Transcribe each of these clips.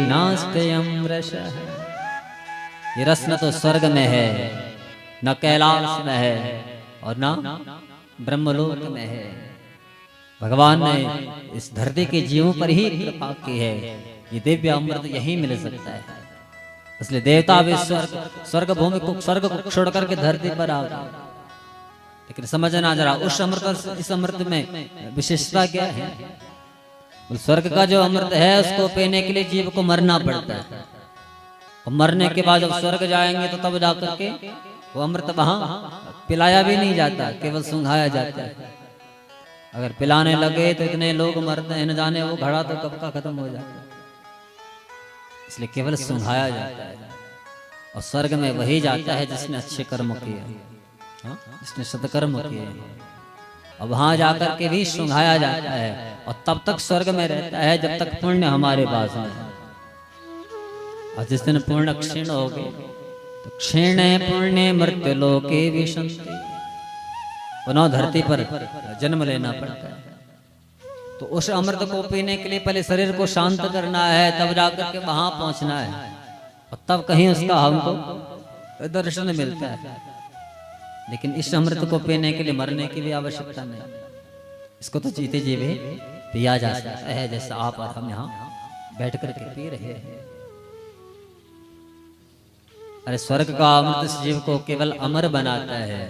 नास्त्ययं रसः। ये रस न तो स्वर्ग में है, न कैलाश में है, और न ब्रह्मलोक में है। भगवान ने इस धरती के जीवों पर ही कृपा की है। ये दिव्य अमृत यही मिल सकता है। इसलिए देवता भी स्वर्ग भूमि को स्वर्ग को छोड़ करके धरती पर आ गए। लेकिन समझना जरा, उस अमृत और इस अमृत में विशेषता क्या है? स्वर्ग का जो अमृत है उसको पीने के लिए जीव को मरना पड़ता है, और मरने के बाद जब स्वर्ग जाएंगे तो तब जाकर के वो अमृत वहां पिलाया भी नहीं जाता, केवल सुंघाया जाता है। अगर पिलाने लगे तो इतने लोग मरते हैं, न जाने वो घड़ा तो कब का खत्म हो जाता है। इसलिए केवल सुंघाया जाता है। और स्वर्ग में वही जाता है जिसने अच्छे कर्म किए, जिसने सत्कर्म किए। और वहां जाकर के भी सुंघाया जाता है, और तब तक स्वर्ग में रहता है जब तक पुण्य हमारे पास है। और जिस दिन पुण्य क्षीण हो गए तो क्षीणे पुण्य मृत्यु लोके विशन्ति, पुनः धरती पर जन्म लेना पड़ता है। तो उस अमृत को पीने के लिए पहले शरीर को शांत करना है, तब जाकर के वहां पहुंचना है, और तब कहीं उसका हमको दर्शन मिलता है। लेकिन इस अमृत को पीने के लिए मरने की भी आवश्यकता नहीं, इसको तो जीते जी भी पिया जा सकता है, जैसा आप और हम यहाँ बैठ करके पी रहे हैं। अरे स्वर्ग का अमृत इस जीव को केवल अमर बनाता है,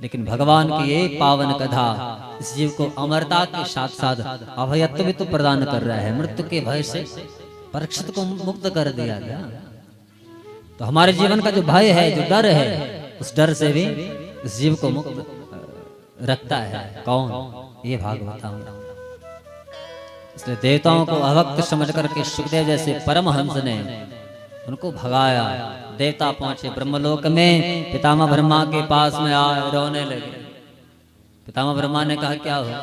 लेकिन भगवान की ये पावन कथा इस जीव को अमरता के साथ साथ अभयत्व भी तो प्रदान कर रहा है। मृत्यु के भय से परीक्षित को मुक्त कर दिया गया। तो हमारे जीवन का जो भय है, जो डर है, उस डर से भी इस जीव को मुक्त रखता है। कौन? ये भागवतामृत। इसलिए देवताओं को अभक्त समझ करके सुखदेव जैसे परमहंस ने उनको भगाया। देवता पहुंचे ब्रह्मलोक में, पितामह ब्रह्मा के पास में आए, रोने लगे। पितामह ब्रह्मा ने कहा क्या हुआ?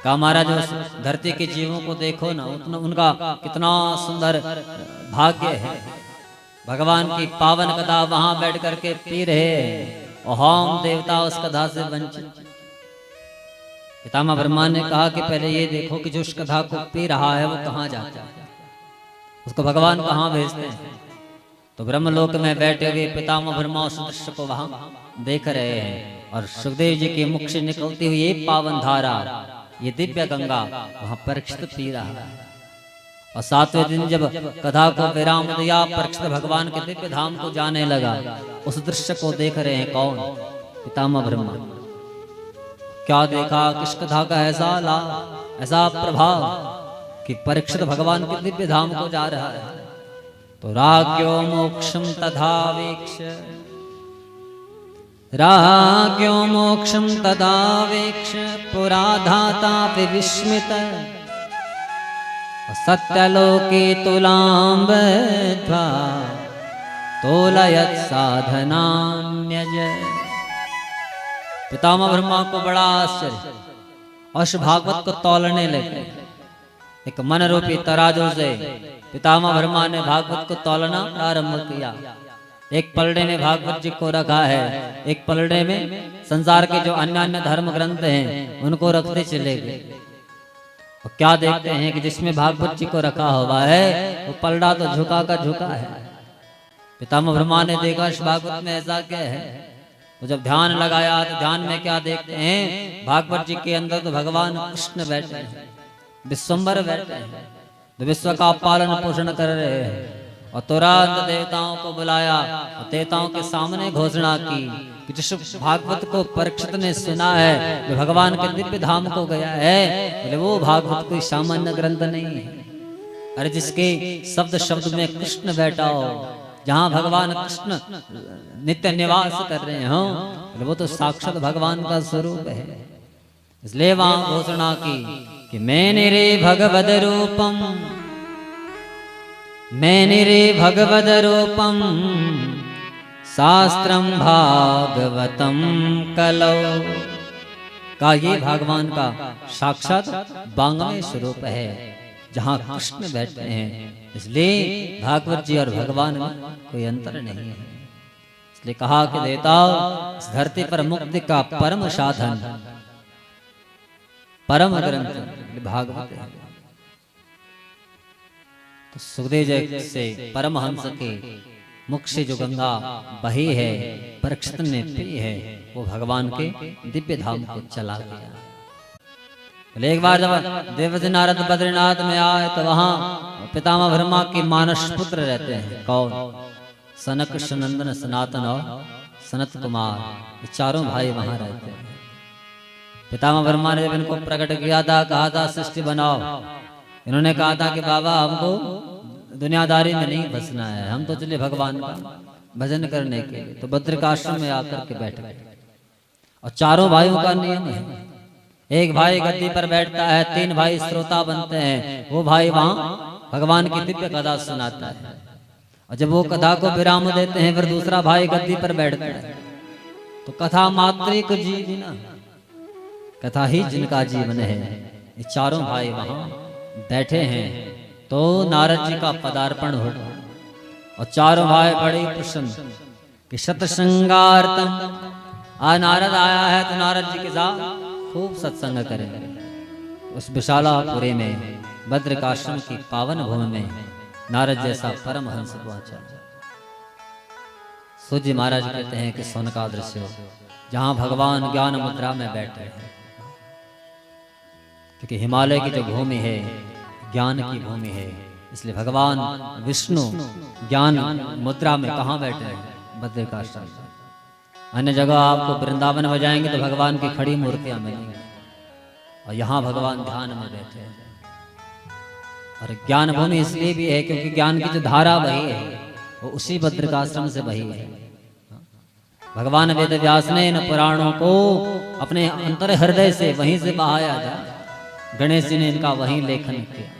कहा महाराज धरती के जीवों को देखो ना, उतना उनका कितना सुंदर भाग्य है। भगवान की पावन कथा वहां बैठ करके पी रहे हैं, और हम देवता उस कथा से वंचित। पितामह ब्रह्मा ने कहा कि पहले ये देखो कि जो उस कथा को पी रहा है वो कहाँ जाता है, उसको भगवान कहाँ भेजते हैं। तो ब्रह्मलोक में बैठे हुए पितामह ब्रह्मा उस दृश्य को वहां देख रहे हैं, और सुखदेव जी के मुख से निकलती हुई ये पावन धारा, ये दिव्य गंगा वहां परीक्षित पी रहा है। और 7वें दिन जब कथा को विराम दिया, परीक्षित भगवान के दिव्य धाम को जाने लगा। उस दृश्य को देख रहे हैं कौन? पितामह ब्रह्मा। क्या देखा? किस कथा का ऐसा लाभ, ऐसा प्रभाव कि परीक्षित भगवान के दिव्य धाम को जा रहा है। तो राज्ञो मोक्षम तथावेक्ष, राज्ञो मोक्षम तथावेक्ष, पुराधाता विस्मित, सत्यलोके तुलां बद्ध्वा तोलयत् साधनान्यज। पितामह ब्रह्मा को बड़ा आश्चर्य, और भागवत को तौलने लगे। एक मन रूपी तराजू से पितामह ब्रह्मा ने भागवत को तौलना प्रारंभ किया। एक पलड़े में भागवत जी को रखा है, एक पलड़े में संसार के जो अन्य अन्य धर्म ग्रंथ हैं उनको रखते चले गए। और क्या देखते हैं कि जिसमें भागवत जी को रखा हुआ है वो पलड़ा तो झुका का झुका है। पितामह ब्रह्मा ने देखा इस भागवत में ऐसा क्या है। तो जब ध्यान लगाया तो ध्यान में क्या देखते हैं? भागवत जी के अंदर तो भगवान कृष्ण बैठे हैं, विश्वम्भर बैठे हैं, जो विश्व का पालन पोषण कर रहे हैं। और तुरंत देवताओं को बुलाया और देवताओं के सामने घोषणा की कि जिस भागवत को परीक्षित ने सुना है, जो भगवान के दिव्य धाम को गया है, बोले वो भागवत कोई सामान्य ग्रंथ नहीं है। अरे जिसके शब्द शब्द में कृष्ण बैठा हो, जहाँ भगवान कृष्ण नित्य निवास कर रहे हो, वो तो साक्षात भगवान का स्वरूप है। इसलिए वहां घोषणा की कि मैंने रे भगवद रूपम, मैंने रे भगवद रूपम, शास्त्रम भागवतम कलौ। का ये भगवान का साक्षात बांगमय स्वरूप है, जहाँ कृष्ण बैठते हैं। इसलिए भागवत जी और भगवान में कोई अंतर नहीं है। इसलिए कहा कि देवताओं, इस धरती पर मुक्ति का परम साधन, परम ग्रंथ भागवत है। तो सुखदेव जी से परमहंस के मुख से जो गंगा बही है, परीक्षित ने पी है, वो भगवान के दिव्य धाम को चला गया। एक बार जब देवजी नारद बद्रीनाथ में आए तो वहां पितामह ब्रह्मा के मानस पुत्र रहते हैं। कौन? सनक, सनंदन, सनातन और सनत कुमार, ये चारों भाई वहां रहते हैं। पितामह ब्रह्मा ने जब इनको प्रकट किया था, कहा था सृष्टि बनाओ, इन्होंने कहा था कि बाबा हमको दुनियादारी में नहीं फंसना है, हम तो चले भगवान का भजन करने के लिए। तो बद्रिकाश्रम में आकर के बैठ गए। और चारों भाइयों का नियम है, एक भाई गद्दी पर बैठता है, 3 भाई श्रोता बनते हैं, वो भाई वहां भगवान की दिव्य कथा सुनाता है। और जब वो कथा को विराम देते हैं, फिर दूसरा भाई गद्दी पर बैठता है। तो कथा मात्रिक जीवन, कथा ही जिनका जीवन है। ये चारों भाई वहां बैठे हैं। तो नारद जी का पदार्पण हो और चारों भाई बड़े प्रसन्न कि सतसंगार्थम, आज नारद आया है तो नारद जी के साथ खूब सत्संग करेंगे। उस विशालापुरी में बद्रिकाश्रम की पावन भूमि में नारद जैसा परमहंस पहुंचा। सूर्य महाराज कहते हैं कि सोन का दृश्य हो, जहां भगवान ज्ञान मुद्रा में बैठे हैं। क्योंकि हिमालय की जो भूमि है ज्ञान की भूमि है, इसलिए भगवान विष्णु ज्ञान मुद्रा में कहाँ बैठे हैं? बद्रिकाश्रम। अन्य जगह आपको वृंदावन में जाएंगे तो भगवान की खड़ी मूर्तियां मिलेंगी, और यहाँ भगवान ध्यान में बैठे हैं। और ज्ञान भूमि इसलिए भी है क्योंकि ज्ञान की जो धारा बही है वो उसी बद्रिकाश्रम से बही है। भगवान वेद व्यास ने इन पुराणों को अपने अंतर हृदय से वहीं से बहाया था। गणेश जी ने इनका वहीं लेखन किया।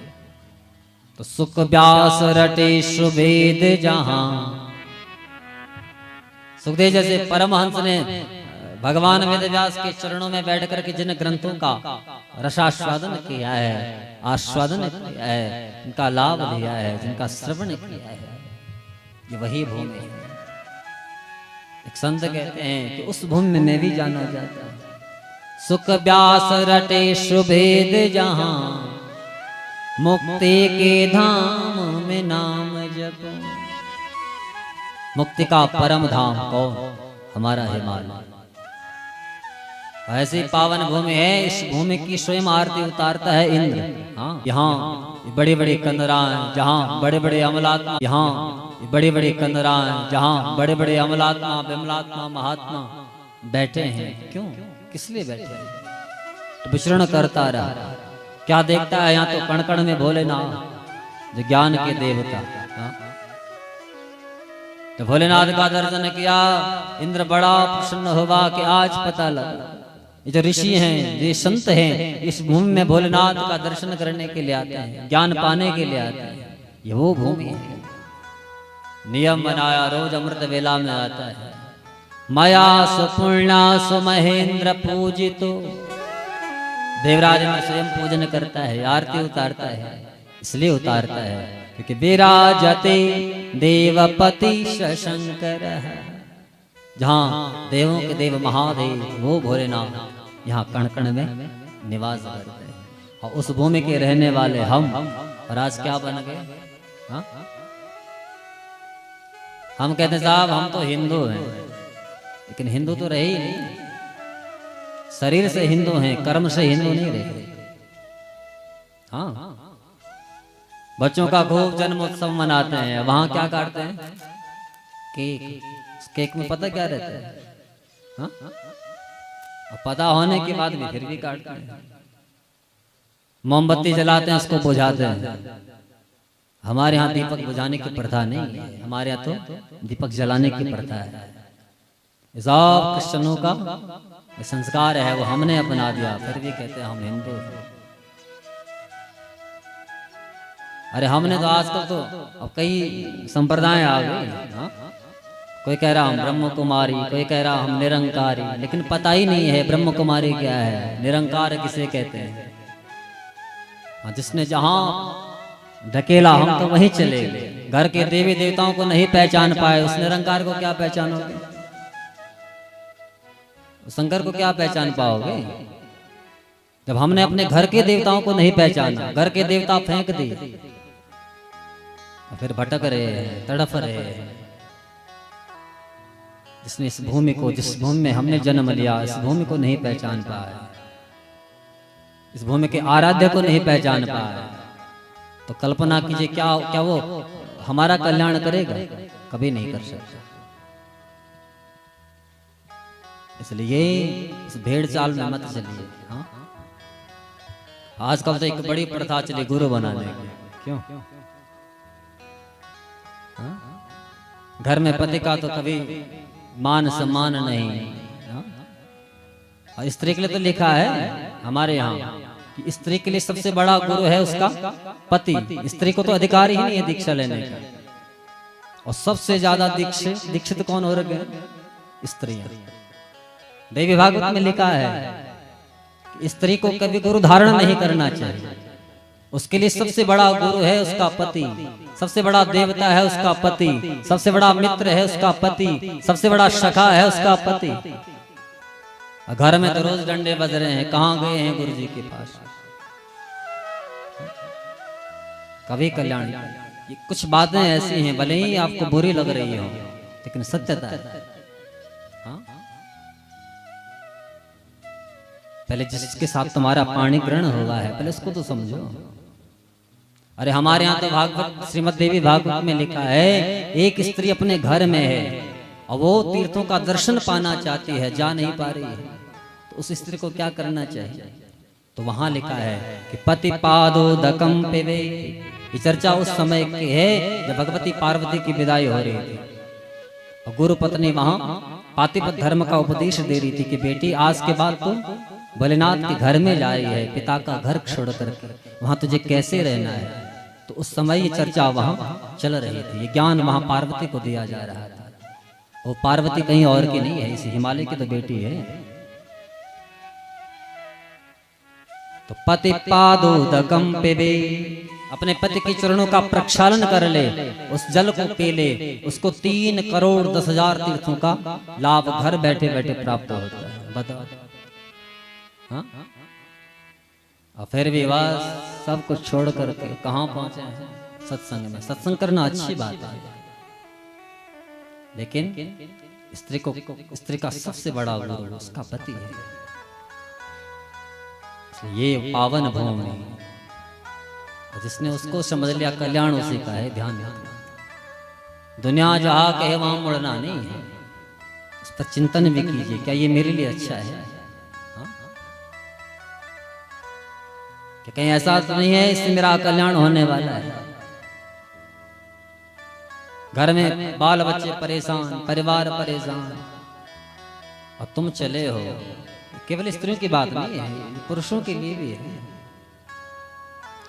तो सुख व्यास रटे सुवेद जहां, सुखदेव जैसे परमहंस ने भगवान वेद व्यास के चरणों में बैठ करके जिन ग्रंथों का रसास्वादन किया है, आस्वादन किया है, इनका लाभ लिया है, जिनका श्रवण किया है, ये वही भूमि है। एक संत कहते हैं कि उस भूमि में भी जाना जाता है। सुख व्यास रटे सुभेद जहां, मुक्ति के धाम में नाम जपो। मुक्ति का परम धाम कौन? हमारा हिमालय। ऐसी पावन भूमि है, इस भूमि की स्वयं आरती उतारता है इंद्र। हाँ, यहाँ बड़ी बड़ी कंदराएं, जहाँ बड़े बड़े अमलात्मा, यहाँ बड़ी बड़ी कंदराएं, जहाँ बड़े बड़े अमलात्मा, विमलात्मा, महात्मा बैठे हैं। क्यों? किस लिए बैठे हैं? तो विचरण करता रहा। क्या देखता है? यहाँ तो कण कण में भोलेनाथ जो ज्ञान के देवता। तो भोलेनाथ का दर्शन किया, इंद्र बड़ा प्रसन्न हुआ कि आज पता लगा ये जो ऋषि हैं, ये संत हैं, इस भूमि में भोलेनाथ का दर्शन करने के लिए आते हैं, ज्ञान पाने के लिए आते हैं। ये वो भूमि है। नियम बनाया, रोज अमृत वेला में आता है। माया सुपूर्णा सुमहेंद्र पूजितो, देवराज में स्वयं पूजन करता है, आरती उतारता है। इसलिए उतारता है क्योंकि विराजते देवपति शंकर, जहाँ देवों के देव महादेव वो भोलेनाथ यहाँ कण कण में निवास करते हैं। और उस भूमि के रहने वाले हम, और आज क्या बन गए? हाँ, हम कहते हैं साहब हम तो हिंदू हैं, लेकिन हिंदू तो रहे ही नहीं। शरीर से हिंदू हैं, कर्म से हिंदू नहीं रहे। हाँ, बच्चों का खूब जन्मोत्सव मनाते हैं, वहां क्या काटते हैं? केक। केक में पता क्या रहता है? हाँ? और पता होने के बाद भी फिर भी काटते हैं। मोमबत्ती जलाते हैं, उसको बुझाते हैं। हमारे यहाँ दीपक बुझाने की प्रथा नहीं है, हमारे यहाँ तो दीपक जलाने की प्रथा है। सब क्रिश्चनों का संस्कार है, वो हमने अपना दिया, फिर भी कहते हैं हम हिंदू हैं। अरे हमने तो आजकल तो अब कई संप्रदाय आ गए। कोई कह रहा हम ब्रह्म कुमारी, कोई कह रहा हम निरंकारी, लेकिन पता ही नहीं है ब्रह्म कुमारी क्या है, निरंकार किसे कहते हैं। जिसने जहां ढकेला हम तो वहीं चले गए। घर के देवी देवताओं को नहीं पहचान पाए, उस निरंकार को क्या पहचानोगे? शंकर को क्या पहचान पाओगे? जब हमने अपने घर के देवताओं को नहीं पहचाना, घर के देवता फेंक दिए, और फिर भटक रहे हैं, तड़फ रहे हैं। जिसने इस भूमि को, जिस भूमि में हमने जन्म लिया, इस भूमि को नहीं पहचान पाया, इस भूमि के आराध्य को नहीं पहचान पाया, तो कल्पना कीजिए क्या क्या वो हमारा कल्याण करेगा? कभी नहीं कर सकता। इसलिए इस भेड़ चाल में मत चलिए। हाँ, आजकल तो एक बड़ी प्रथा चली गुरु बनाने की। क्यों? हाँ? घर में पति का तो कभी मान सम्मान नहीं। हाँ? और स्त्री के लिए तो लिखा है हमारे यहाँ कि स्त्री के लिए सबसे बड़ा गुरु है उसका पति। स्त्री को तो अधिकार ही नहीं है दीक्षा लेने का। और सबसे ज्यादा दीक्षित कौन हो रहे हैं? स्त्रियां। देवी भागवत में लिखा है कि स्त्री को कभी गुरु धारण नहीं करना चाहिए। उसके लिए सबसे बड़ा गुरु है उसका पति, सबसे बड़ा देवता है उसका पति, सबसे बड़ा मित्र है उसका पति, सबसे बड़ा सखा है उसका पति। घर में तो रोज डंडे बज रहे हैं, कहाँ गए हैं गुरु जी के पास? कभी कल्याण। ये कुछ बातें ऐसी हैं, भले ही आपको बुरी लग रही हो, लेकिन सत्यता है। हाँ? पहले जिसके साथ तुम्हारा पाणी ग्रहण हुआ है, पहले उसको तो समझो। अरे हमारे यहाँ तो भागवत, श्रीमद् देवी भागवत में लिखा है, एक स्त्री अपने घर में है और वो तीर्थों का दर्शन पाना चाहती है, जा नहीं पा रही है, तो उस स्त्री को क्या करना चाहिए? तो वहां लिखा है कि पति पादोदकम पिबे। ये चर्चा उस समय की है जब भगवती पार्वती की विदाई हो रही थी और गुरु पत्नी वहां पातिपत धर्म का उपदेश दे रही थी कि बेटी आज के बाद तुम भोलेनाथ के घर में जा रही है, पिता का घर छोड़ करके, वहां तुझे कैसे रहना है। तो उस समय ये चर्चा वहां चल रही थी, ये ज्ञान वहां पार्वती को दिया जा रहा था। वो पार्वती कहीं और की नहीं है, इस हिमालय की तो बेटी है। तो पति पादोदकम पिबे, अपने पति के चरणों का प्रक्षालन कर ले, उस जल को पी ले, उसको 3 करोड़ 10 हजार तीर्थों का लाभ घर बैठे बैठे प्राप्त होता है। बताओ। हाँ? और फिर भी वह सब कुछ छोड़ करके कहाँ पहुंचे हैं? सत्संग में। सत्संग करना अच्छी बात है, लेकिन स्त्री का सबसे बड़ा गुरु उसका पति है। ये पावन भूमि, जिसने उसको समझ लिया कल्याण उसी का है। ध्यान रखना, दुनिया जहाँ कहे वहां मुड़ना नहीं है। उस पर चिंतन भी कीजिए, क्या ये मेरे लिए अच्छा है? कि कहीं ऐसा तो नहीं है इससे मेरा कल्याण होने वाला है। घर में बाल बच्चे परेशान, परिवार परेशान, और तुम चले हो। केवल स्त्रियों की बात नहीं है, पुरुषों के लिए भी है।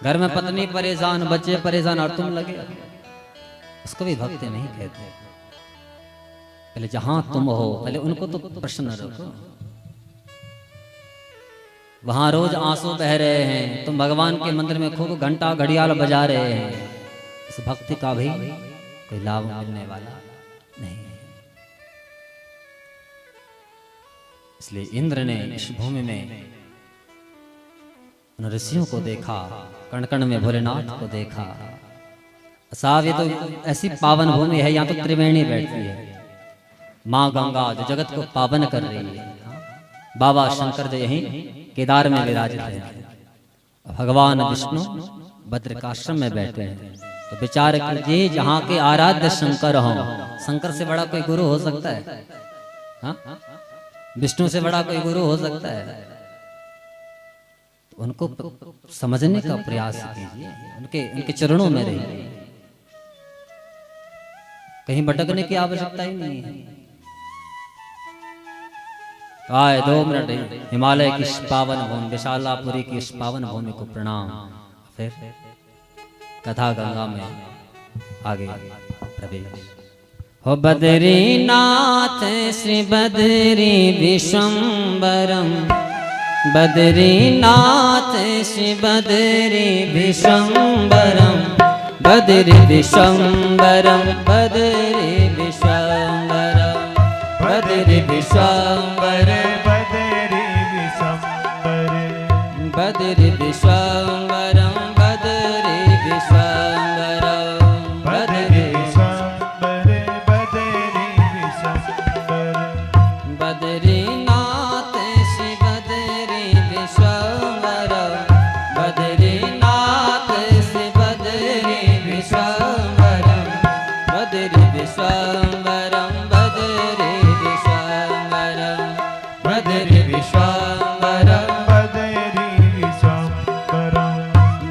घर में पत्नी परेशान, बच्चे परेशान, और तुम लगे, उसको भी भक्ति नहीं कहते। पहले जहां तुम हो, पहले उनको तो प्रश्न रखो। वहां रोज आंसू बह रहे हैं, तुम भगवान के मंदिर में खूब घंटा घड़ियाल बजा रहे हैं, इस भक्ति का भी कोई लाभ मिलने वाला नहीं है। इसलिए इंद्र ने इस भूमि में उन ऋषियों को देखा, कण कण में भोलेनाथ को देखा। साहब ये तो ऐसी पावन भूमि है, यहाँ तो त्रिवेणी बैठती है, माँ गंगा जो जगत को पावन कर रही है, बाबा शंकर जो यहीं केदार में विराजित है, भगवान विष्णु बद्रिकाश्रम में बैठे हैं। तो विचार कीजिए, जहाँ के आराध्य शंकर हों, शंकर से बड़ा कोई गुरु हो सकता है? हाँ? विष्णु से बड़ा कोई गुरु हो सकता है? तो उनको समझने का प्रयास कीजिए, उनके चरणों में रहिए, कहीं भटकने की आवश्यकता ही नहीं है। आए 2 मिनट हिमालय की पावन भूमि, विशालापुरी की इस पावन भूमि को प्रणाम। फिर कथा गंगा में आगे प्रवेश। हो बद्रीनाथ श्री बद्री विश्वम्बरम, बद्रीनाथ श्री बद्री विश्वम्बरम, बद्री विश्वम्बरम, बद्री विश्वम्बरम, बद्री विश्वम्बर, बद्री विश्वम्बर, बद्री विश्वम्बरम, बद्री विश्वम्बरम, विश्वम्भरं बद्री विश्वम्भरं बद्री विश्वम्भरं बद्री विश्वम्भरं बदरी विश्वम्भरं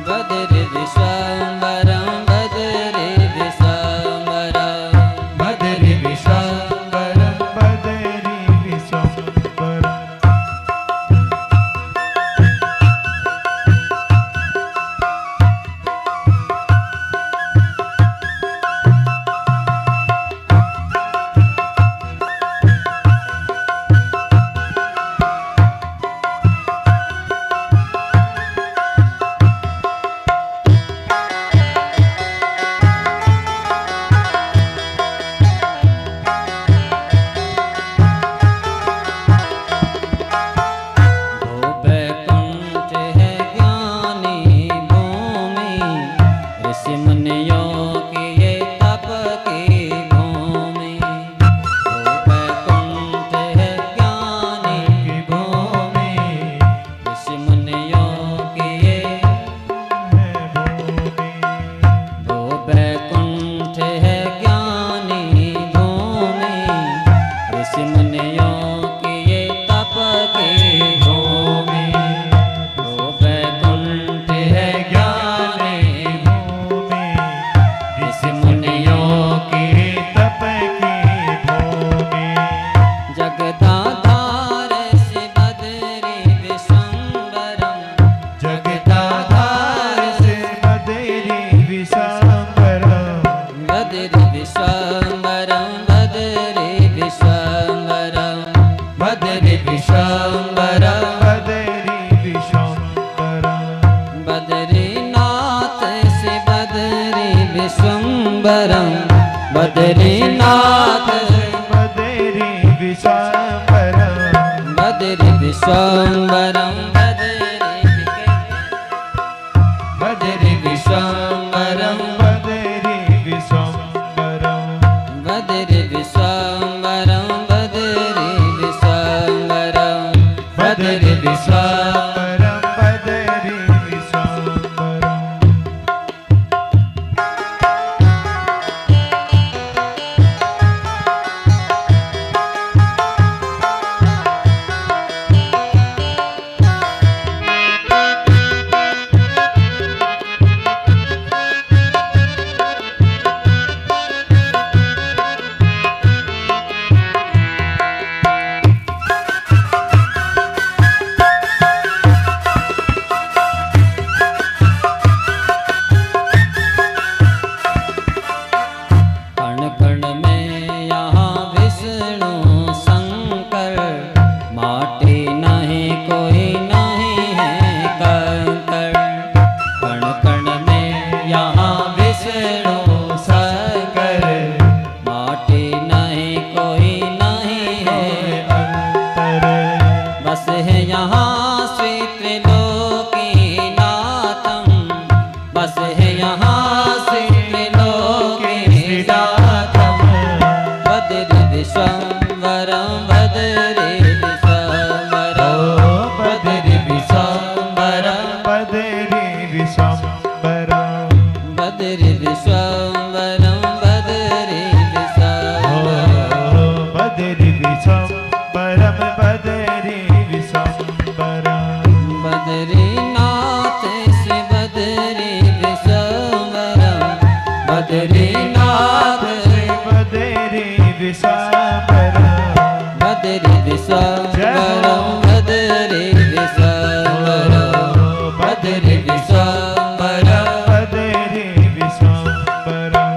बद्री विश्वम्भरं बद्री विश्वम्भरं बद्री विश्वम्भरं बदरी विश्वम्भरं वैकुंठ है ज्ञानी भूमि ऋषि मुनियों की ये तप की भूमि वैकुंठ है ज्ञानी भूमि ऋषि मुनियों की ये वैकुंठ है ज्ञानी भूमि ऋषि मुनियों की ये तप की भूमि वैकुंठ है ज्ञानी भूमि ऋषि मुनियों की तप की भूमि जगदाधार से बद्री विश्वम्भरं जगदाधार से बदरी विश्वम्भरं बद्री विश्वम्भरं बद्री विश्वम्भरं बद्री विश्वम्भरं बदरी विश्वम्भरं बद्रीनाथ से बद्री विश्वम्भरं बद्रीनाथ बदरी विश्वम्भरं बद्री विश्वम्भरं बद्री विश्वम्भरं बदरी विश्वम्भरं बद्री विश्वम्भरं बद्री विश्वम्भरं बद्री विश्वम्भरं बदरी विश्वम्भरं कण कण में यहाँ विष्णु शंकर माटी नहीं कोई नहीं है कंकड़ कण कण में यहाँ विष्णु शंकर माटी नहीं कोई नहीं है अंतर बस है यहाँ श्री त्रिलोकी नाथम बस है यहाँ श्री त्रिलोकी नाथम बद्री विश्वम्भरं बद्री विश्वम्भरं बद्री विश्वम्भरं बदरी विश्वम्भरं बद्री विश्वम्भरं बद्री विश्वम्भरं बदरी विश्वम्भरं बदरी विश्वम्भरं बद्रीनाथ से बद्री विश्वम्भरं बद्रीनाथ बदरी विश्वम्भरं बद्री विश्वम्भरं बद्री विश्वम्भरं बद्री विश्वम्भरं बदरी विश्वम्भरं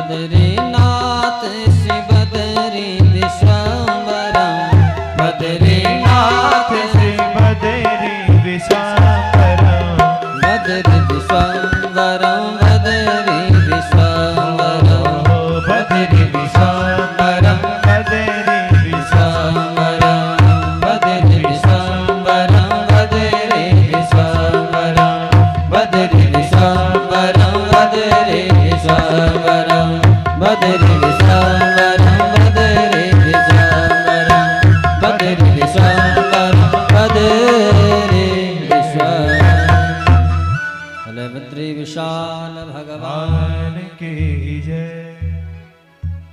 बद्रीनाथ श्री बद्री विश्वम्बरम बद्रीनाथ श्री बद्री विश्वम्बरम बद्री विश्वम्बरम बद्री विश्वम्बरम बद्री विश्वम्बरम बद्री विश्वम्बरम बद्री विश्वम्बरम बद्री विश्वम्बरम बद्री विश्वम्बरम बद्री विश्वम्बरम बद्री विश्वम्बरम बद्री विश्वम्बरम बद्री विश्वम्बरम बद्री विश्वम्बरम। भले बद्री विशाल भगवान भगवान की जय।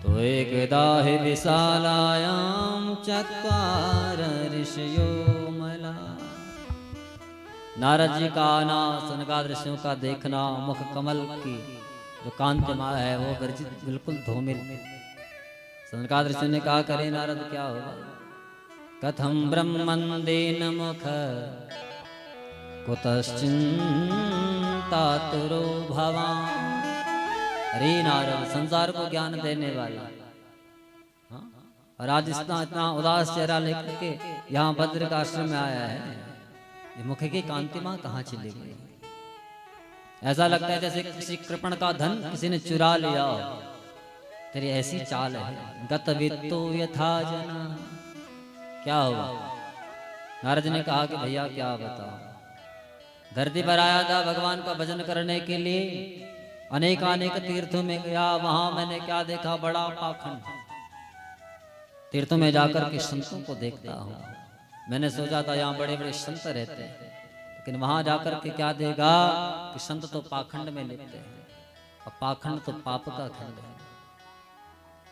तो एकदा हि विशालायां चत्वार ऋषयो मला। नारद जी का आना, सनकादिक ऋषियों का देखना, मुख कमल की जो कांतिमा है वो वर्जित बिल्कुल धूमिल। सनकादिक ऋषि ने कहा, करे नारद क्या होगा? कथम ब्रह्मंदेन मुख कुतश्चिंतातुरो भवान्। अरे नारद, संसार को ज्ञान देने वाला, हाँ? और आज इतना उदास चेहरा लेकर के यहाँ भद्र का आश्रम में आया है, ये मुख की कांतिमा कहाँ चली गई? ऐसा लगता है जैसे किसी कृपण का धन किसी ने चुरा लिया हो। तेरी ऐसी चाल है। गत वित्तो यथा जना। क्या हुआ? नारद ने कहा कि भैया क्या बताओ, धरती पर आया था भगवान का भजन करने के लिए, अनेक तीर्थों में गया, वहां मैंने क्या देखा? बड़ा पाखंड। तीर्थों में जाकर के संतों को देखता हूँ। मैंने सोचा था यहाँ बड़े बड़े संत रहते हैं, लेकिन वहां जाकर के क्या देगा कि संत तो पाखंड में लिपटे हैं, और पाखंड तो पाप का खंड है।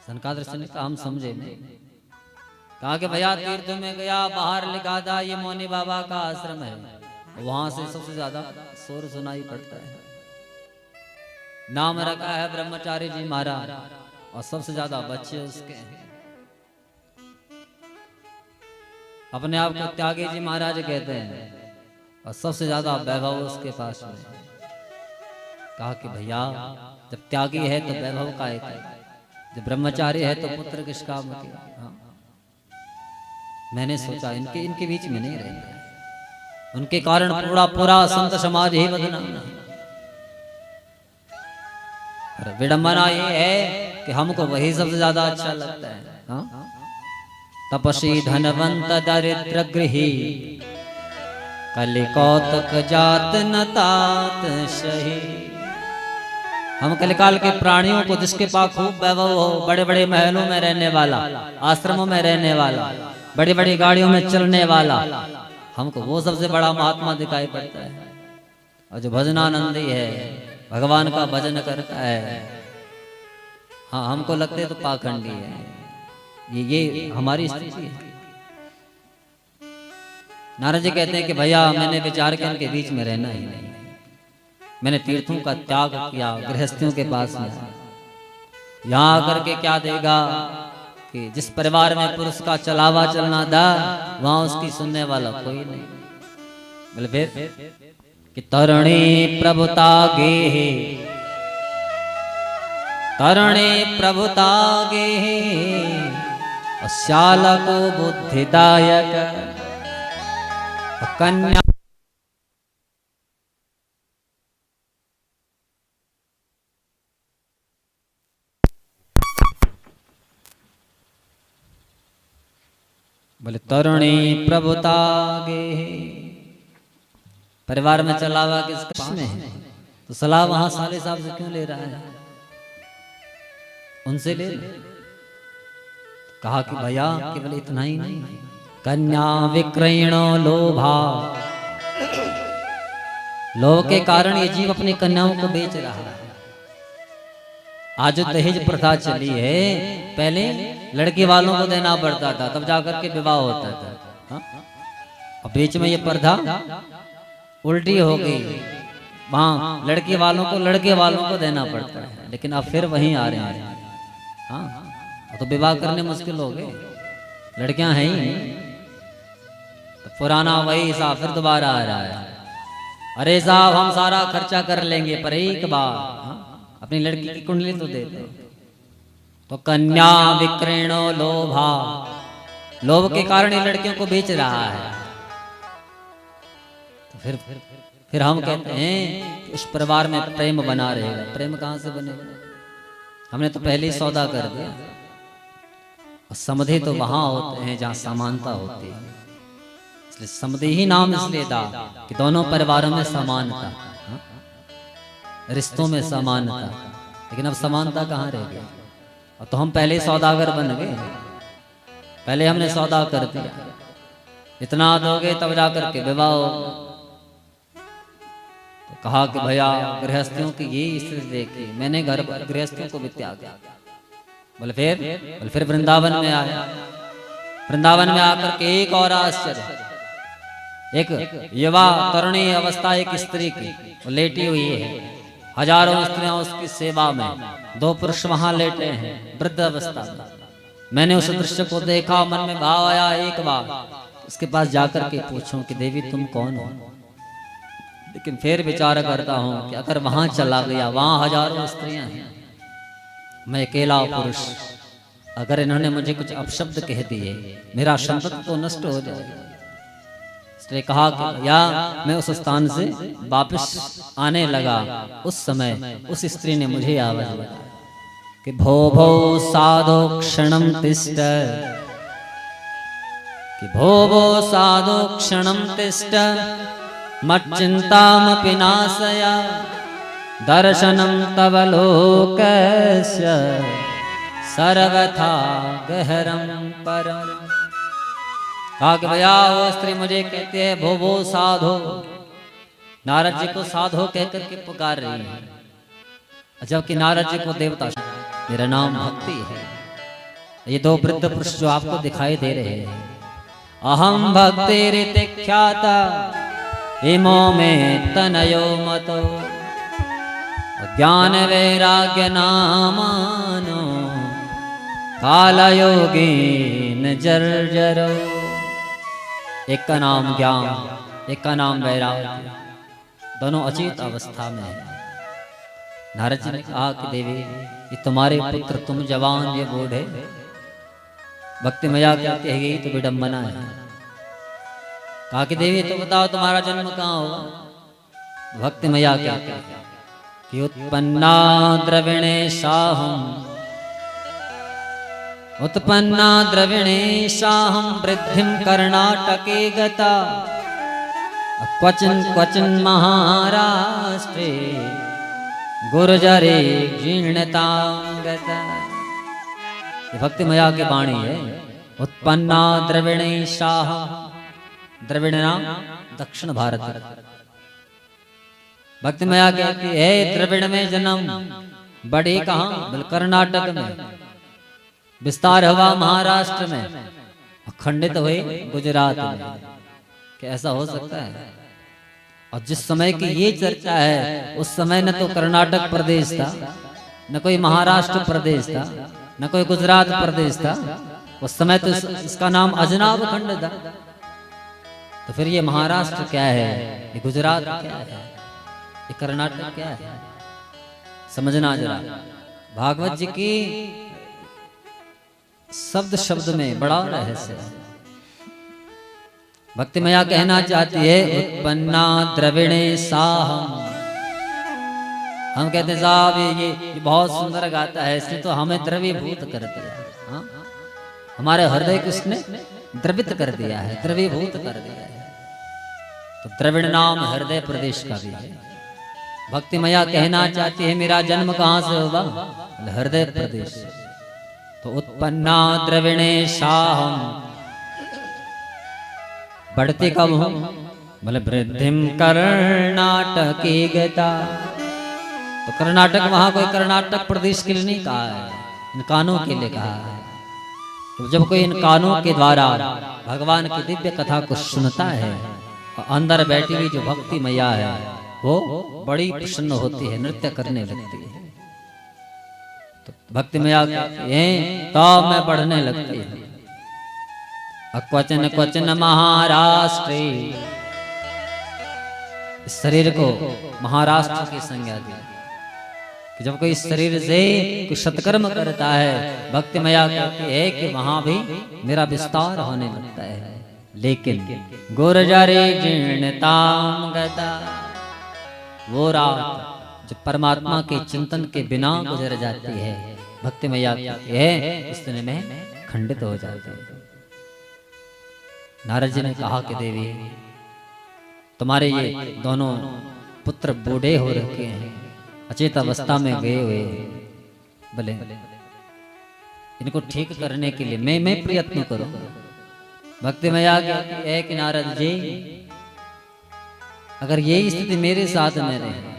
सनकादिक ऋषि ने कहा, हम समझे नहीं। कहा कि भैया तीर्थों में गया, बाहर लिखा था ये मौनी बाबा का आश्रम है, वहां से सबसे ज्यादा शोर सुनाई पड़ता है। नाम रखा है ब्रह्मचारी जी महाराज, और सबसे ज्यादा बच्चे उसके हैं। अपने आप को त्यागी जी महाराज कहते हैं, और सबसे ज्यादा वैभव उसके पास में। कहा कि भैया जब त्यागी है तो वैभव का एक है, जब ब्रह्मचारी है तो पुत्र किस काम के? हाँ? मैंने सोचा इनके बीच में नहीं रहेंगे, उनके कारण पूरा संत समाज ही बदनाम है। विडंबना ये है कि हमको वही सबसे ज्यादा अच्छा लगता है। हाँ? तपसी धनवंत दरिद्र गृही कलिकौतक जात न तात सही। हम कलिकाल के प्राणियों को, जिसके पास खूब वैभव हो, बड़े बड़े महलों में रहने वाला, आश्रमों में रहने वाला, बड़ी बड़ी गाड़ियों में चलने वाला, हमको वो सबसे बड़ा महात्मा दिखाई पड़ता है। और जो भजनानंदी है, भगवान का भजन करता है, हाँ हमको लगते तो पाखंडी है। ये हमारी स्थिति है। नारद जी कहते हैं कि भैया मैंने विचार किया इनके बीच में रहना ही नहीं। मैंने तीर्थों का त्याग किया, गृहस्थियों के पास में। यहाँ आकर के क्या देगा कि जिस परिवार में पुरुष का चलावा चलना था, वहां उसकी सुनने वाला कोई नहीं। बोले फिर कि तरुणी प्रभुता गे, तरुणी प्रभुता गे, श्यालक बुद्धिदायक कन्या। बोले तरुणी प्रभुता गे, परिवार में चलावा किसके पास में है, तो सलाह वहां साले साहब से क्यों ले रहा है? उनसे ले। कहा कि भैया केवल इतना ही नहीं, कन्या विक्रयणो लोभा। लोभ के कारण ये जीव अपनी कन्याओं को बेच रहा है। आज जो दहेज प्रथा चली है, पहले लड़की वालों को देना पड़ता था, तब जाकर के विवाह होता था। हाँ? और बीच में ये प्रथा उल्टी हो गई, वहां लड़की वालों को लड़के वालों को देना पड़ता है। लेकिन अब फिर वहीं आ रहे हैं। हाँ तो विवाह करने मुश्किल हो गए, लड़कियां हैं ही नहीं, तो पुराना वही साहब फिर दोबारा आ रहा है। अरे साहब हम सारा खर्चा कर लेंगे, पर एक बार अपनी लड़की की कुंडली तो दे दो। तो कन्या विक्रयणो लोभा, लोभ के कारण ये लड़कियों को बेच रहा है। तो फिर हम कहते हैं कि उस परिवार में प्रेम बना रहेगा। प्रेम कहां से बनेगा? हमने तो पहले ही सौदा कर दिया। और समधि तो वहां होते हैं जहां समानता होती है, इसलिए समधि ही नाम इसलिए था कि दोनों परिवारों में समानता, रिश्तों में समानता। लेकिन अब समानता कहाँ रह गई? अब तो हम पहले ही सौदागर बन गए, पहले हमने सौदा कर दिया, इतना दोगे तब जाकर के विवाह होगा। तो कहा कि भैया गृहस्थियों की ये स्थिति देखी, मैंने घर गृहस्थियों को भी त्यागा। बोले फिर वृंदावन में आया। वृंदावन में आकर के एक और आश्चर्य, एक युवा तरुणी अवस्था एक स्त्री की वो लेटी हुई है, हजारों स्त्रियां उसकी सेवा में, 2 पुरुष वहां लेटे हैं वृद्ध अवस्था में। मैंने उस दृश्य को देखा, मन में भाव आया एक बार उसके पास जाकर के पूछूं कि देवी तुम कौन हो। लेकिन फिर विचार करता हूं कि अगर वहां चला गया, वहां हजारों स्त्रियां हैं, मैं अकेला पुरुष, अगर इन्होंने मुझे कुछ अपशब्द कह दिए मेरा संपत्ति तो नष्ट हो जाएगा। इसलिए कहा कि या मैं उस स्थान से वापस आने लगा। उस समय उस स्त्री ने मुझे आवाज लगाई कि भो भो साधो क्षणम तिष्ठ, कि भो भो साधो क्षणम तिष्ठ, मच्चिंतामपि नाशय, दर्शनम तव लोकस्य सर्वथा गहरम परम। कहा कि भैया वो स्त्री मुझे कहती है भो भो साधो, नारद जी को साधो कहकर के पुकार रही है, जबकि नारद जी को देवता। मेरा नाम भक्ति है। ये 2 वृद्ध पुरुष जो आपको दिखाई दे रहे हैं, अहम भक्ति रीति ख्याता इमो में तनयो मतो, ज्ञान वैराग्य नामानो कालयोगीन जर्जरो। एक का नाम ज्ञान, एक का नाम वैराग्य, दोनों अचेत अवस्था में है। नारद जी ने कहा कि देवी ये तुम्हारे पुत्र, तुम जवान ये बूढ़े। भक्ति मैया कहती है यही तो विडंबना है। कहा कि देवी तो बताओ तुम्हारा जन्म कहाँ होगा? भक्ति मैया कहती है कि उत्पन्ना द्रविणे साहम, उत्पन्ना द्रविणे साहम वृद्धिम कर्णाटके गता, क्वचिन क्वचिन महाराष्ट्रे गुर्जरे जीर्णतां गता। ये भक्ति मैया की वाणी है। उत्पन्ना द्रविणे साहम, द्रविड़ नाम दक्षिण भारत। भक्ति मैया कहती है द्रविड़ में जन्म, बड़ी कहाँ? कर्नाटक में, विस्तार हुआ महाराष्ट्र में, खंडित हुए गुजरात में। कैसा हो सकता है? और जिस समय की ये चर्चा है उस समय न तो कर्नाटक प्रदेश था, न कोई महाराष्ट्र प्रदेश था, न कोई गुजरात प्रदेश था। उस समय तो इसका नाम अजनाब खंड था। तो फिर ये महाराष्ट्र क्या है, ये गुजरात क्या है, ये कर्नाटक क्या है? समझना जरा। भागवत जी की शब्द शब्द में बड़ा रहस्य है। भक्ति मैया कहना चाहती है उत्पन्ना द्रविणे साहम। हम कहते हैं साहब ये बहुत सुंदर गाता है, इसने तो हमें द्रवीभूत कर दिया। हाँ? हमारे हृदय को इसने द्रवित कर दिया है, द्रवीभूत कर दिया है। तो द्रविड़ नाम हृदय प्रदेश का भी है। भक्ति मैया कहना चाहती है मेरा जन्म कहाँ से होगा? हृदय प्रदेश। तो उत्पन्ना द्रविणे साहम, बढ़ते कब हो? बोले वृद्धिम कर्नाटकी गता। तो कर्नाटक वहां कोई कर्नाटक प्रदेश के लिए नहीं कहा है, इन कानों के लिए कहा है। तो जब कोई इन कानों के द्वारा भगवान की दिव्य कथा को सुनता है, और अंदर बैठी हुई जो भक्ति मैया है वो बड़ी प्रसन्न होती है, नृत्य करने लगती है। तो भक्ति मैया तो मैं बढ़ने लगती है। क्वचन क्वचन महाराष्ट्र, इस शरीर को महाराष्ट्र की संज्ञा दी। कि जब कोई शरीर से कोई सत्कर्म करता है, भक्ति मैया कहती है कि वहां भी मेरा विस्तार होने लगता है। लेकिन गुर्जरी जीर्णताम गता, वो रात जो परमात्मा के चिंतन के बिना गुजर जाती है, भक्ति मैया कहती है इस दिन में खंडित हो जाती है। नारद जी ने कहा कि देवी, तुम्हारे ये दोनों पुत्र बूढ़े हो रखे हैं, अचेत अवस्था में गए हुए, भले इनको ठीक करने के लिए मैं प्रयत्न करूंगा। भक्ति मैया कहती है कि नारद जी, अगर यही स्थिति मेरे साथ में रहे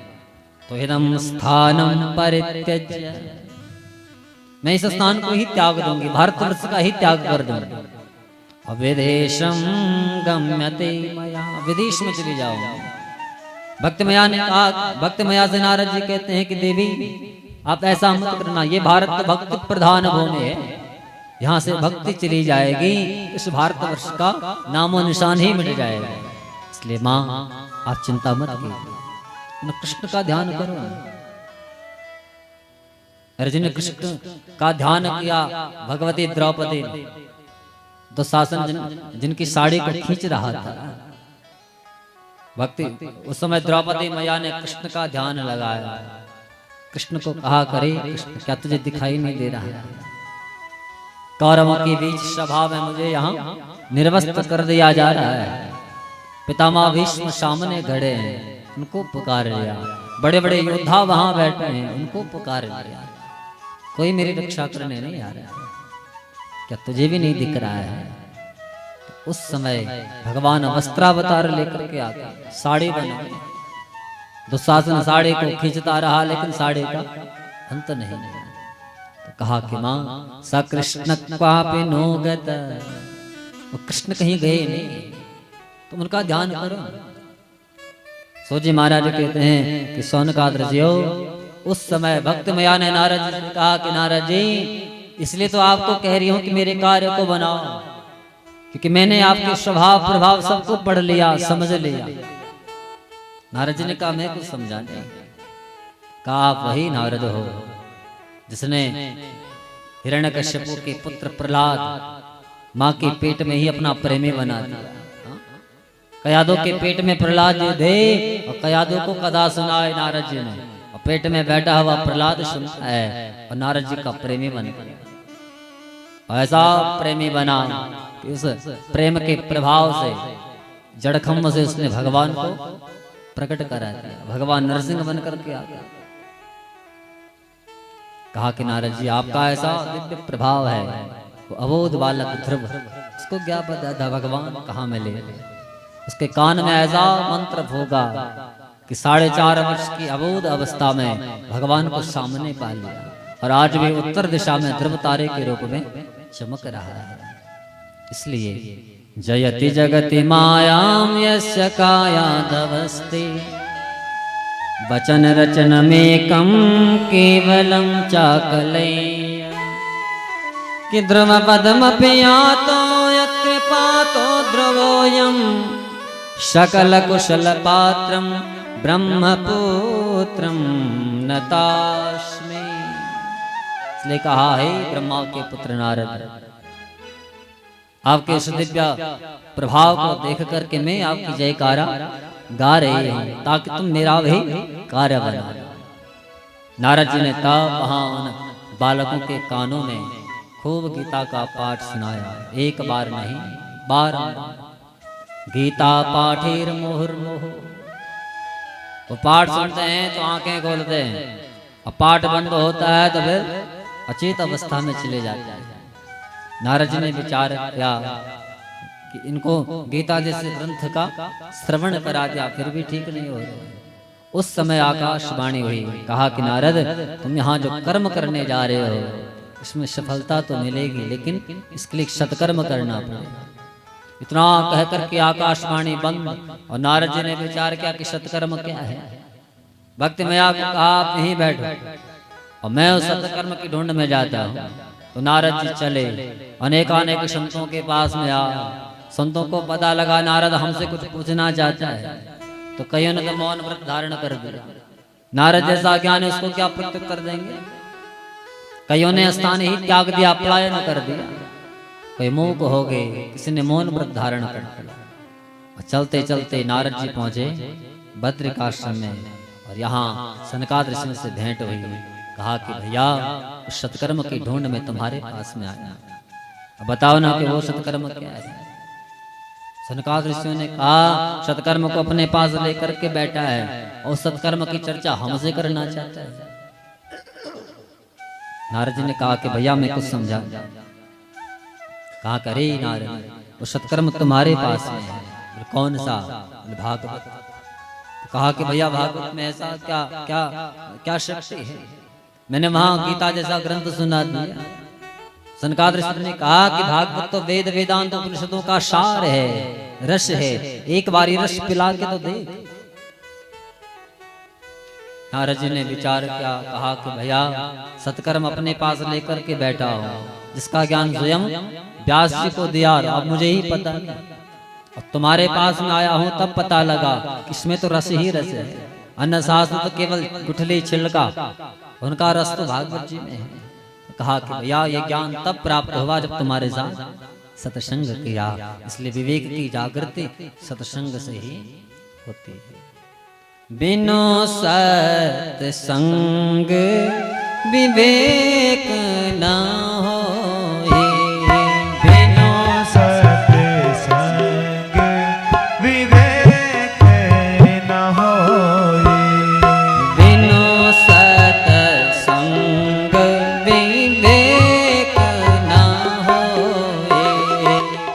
तो इदम स्थानम परित्यज्य, मैं इस स्थान को ही त्याग दूंगी, भारतवर्ष का ही त्याग कर दूंगी। विदेशम गम्यते मया, विदेश में चली जाऊंगी। भक्त मैया ने कहा, भक्त मैया से नारद जी कहते हैं कि देवी आप ऐसा मत करना, ये भारत भक्ति प्रधान भूमि है, यहाँ से भक्ति चली जाएगी, इस भारतवर्ष का नामो निशान ही मिट जाएगा। इसलिए माँ आप चिंता मत कीजिए, कृष्ण का ध्यान करो। अर्जुन ने कृष्ण का ध्यान किया, भगवती द्रौपदी दुशासन जिनकी साड़ी को खींच रहा था, भक्ति उस समय द्रौपदी मैया ने कृष्ण का ध्यान लगाया, कृष्ण को कहा करे कृष्ण क्या तुझे दिखाई नहीं दे रहा है? कौरवों के बीच सभा में मुझे यहाँ निर्वस्त्र कर दिया जा रहा है, पितामह भीष्म सामने खड़े हैं, उनको पुकार लिया, बड़े बड़े योद्धा वहां बैठे हैं, उनको पुकार लिया, कोई मेरी रक्षा करने नहीं आ रहा, क्या तुझे भी नहीं दिख रहा है? तो उस समय भगवान वस्त्रावतार लेकर के आते, साड़ी बना, दुशासन साड़ी को खींचता रहा लेकिन साड़ी का अंत नहीं। तो कहा कि मां स कृष्ण क्वापि नो गत, वो कृष्ण कहीं गए नहीं, तुम उनका ध्यान करो। सोजी महाराज कहते हैं कि सोनकाद रजियो, उस समय भक्त मैया ने नारद जी से कहा कि नारद जी इसलिए तो आपको कह रही हूं कि मेरे कार्य को बनाओ, क्योंकि मैंने आपके स्वभाव प्रभाव सबको पढ़ लिया, समझ लिया। नारद जी ने कहा मैं कुछ समझा नहीं। कहा आप वही नारद हो जिसने हिरण्यकश्यप के पुत्र प्रहलाद मां के पेट में ही अपना प्रेमी बना दिया। कयादों के पेट में प्रहलाद जी थे और कयादों को कथा सुनाए नारद जी ने, और पेट में बैठा हुआ प्रहलाद सुनता है और नारद जी का प्रेमी बन गया। ऐसा प्रेमी बना कि उस प्रेम के प्रभाव से जड़खंभ से उसने भगवान को प्रकट करा दिया, भगवान नरसिंह बनकर के आ गया। कहा कि नारद जी आपका ऐसा दिव्य प्रभाव है, वो अबोध बालक ध्रुव, उसको क्या पता था भगवान कहाँ मिले। उसके कान में ऐसा मंत्र होगा कि 4.5 वर्ष की अबोध अवस्था में भगवान को सामने पा लिया, और आज भी उत्तर दिशा में ध्रुव तारे के रूप में चमक रहा है। इसलिए जयति जगति मायाम यस्य कायादवस्ते, वचन रचनमेकं केवलं चाकलैः, कि ध्रुव पदमपि यातो यत्कृपातो ध्रुवोऽयं, सकल कुशल पात्रं ब्रह्मपुत्रं नतास्मि। इसलिए कहा है ब्रह्मा के पुत्र नारद, आपके दिव्य प्रभाव को देख करके मैं आपकी जयकारा गा रही हूं, ताकि तुम मेरा भी कार्य बना। नारद जी ने तब वहां उन बालकों के कानों में खूब गीता का पाठ सुनाया, एक बार नहीं बारंबार। गीता पाठेर मुहुर्मुहुः, वो पाठ सुनते हैं तो आंखें खोलते हैं, और पाठ बंद होता है तो फिर अचेत अवस्था में चले जाते हैं। नारद जी ने विचार किया कि इनको गीता जैसे ग्रंथ का श्रवण करा दिया, फिर भी ठीक नहीं हो रहे। उस समय आकाशवाणी हुई, कहा कि नारद तुम यहाँ जो कर्म करने जा रहे हो इसमें सफलता तो मिलेगी, लेकिन इसके लिए सत्कर्म करना पड़ेगा। इतना कह करके आकाशवाणी बंद, और नारद जी ने विचार किया कि सत्कर्म क्या है। भक्त मैया को कहा आप यहीं बैठो और मैं उस सत्कर्म की ढूंढ में जाता हूँ। तो नारद जी चले, अनेकानेक संतों के पास में आ, संतों को पता लगा नारद हमसे कुछ पूछना चाहता है, तो कईयों ने तो मौन व्रत धारण कर दिया। नारद जैसा ज्ञान है उसको क्या प्रत्युत्तर देंगे? कईयों ने स्थान ही त्याग दिया, पलायन कर दिया, कोई मूक हो गए, किसी ने मौन व्रत धारण कर लिया। चलते चलते नारद जी पहुंचे बद्रिकाश्रम में और यहाँ सनकादिक ऋषियों से भेंट हुई। कहा कि भैया उस सत्कर्म की ढूंढ में तुम्हारे पास में आया, अब बताओ ना कि वो सत्कर्म क्या है। सनकादिक ऋषियों ने कहा सत्कर्म को अपने पास लेकर के बैठा है और सत्कर्म की चर्चा हमसे करना चाहता है। नारद जी ने कहा कि भैया मैं कुछ समझा। कहा करे नारद वो सत्कर्म तुम्हारे पास में है। कौन सा? भागवत। कहा कि भैया भागवत में ऐसा क्या क्या क्या शक्ति है? मैंने वहां गीता जैसा ग्रंथ सुना दिया। सनकादिक ऋषि ने कहा कि भागवत तो वेद वेदांत उपनिषदों का सार है, रस है, एक बारी रस पिला के तो देख। नारद जी ने विचार किया, कहा कि भैया सत्कर्म अपने पास लेकर के बैठा हो, जिसका ज्ञान स्वयं व्यास जी को दिया, अब मुझे ही पता नहीं। अब तुम्हारे पास में आया हूं तब पता लगा इसमें तो रस ही रस है। अन्न शास्त्र तो केवल गुठली छिलका, उनका रस तो भागवत जी में है। कहा कि भैया ये ज्ञान तब प्राप्त हुआ जब तुम्हारे साथ सत्संग किया, इसलिए विवेक की जागृति सत्संग से ही होती है। बिनु सत्संग विवेक न होए, बिनु सत्संग विवेक न होए, बिनु सत्संग विवेक न होए,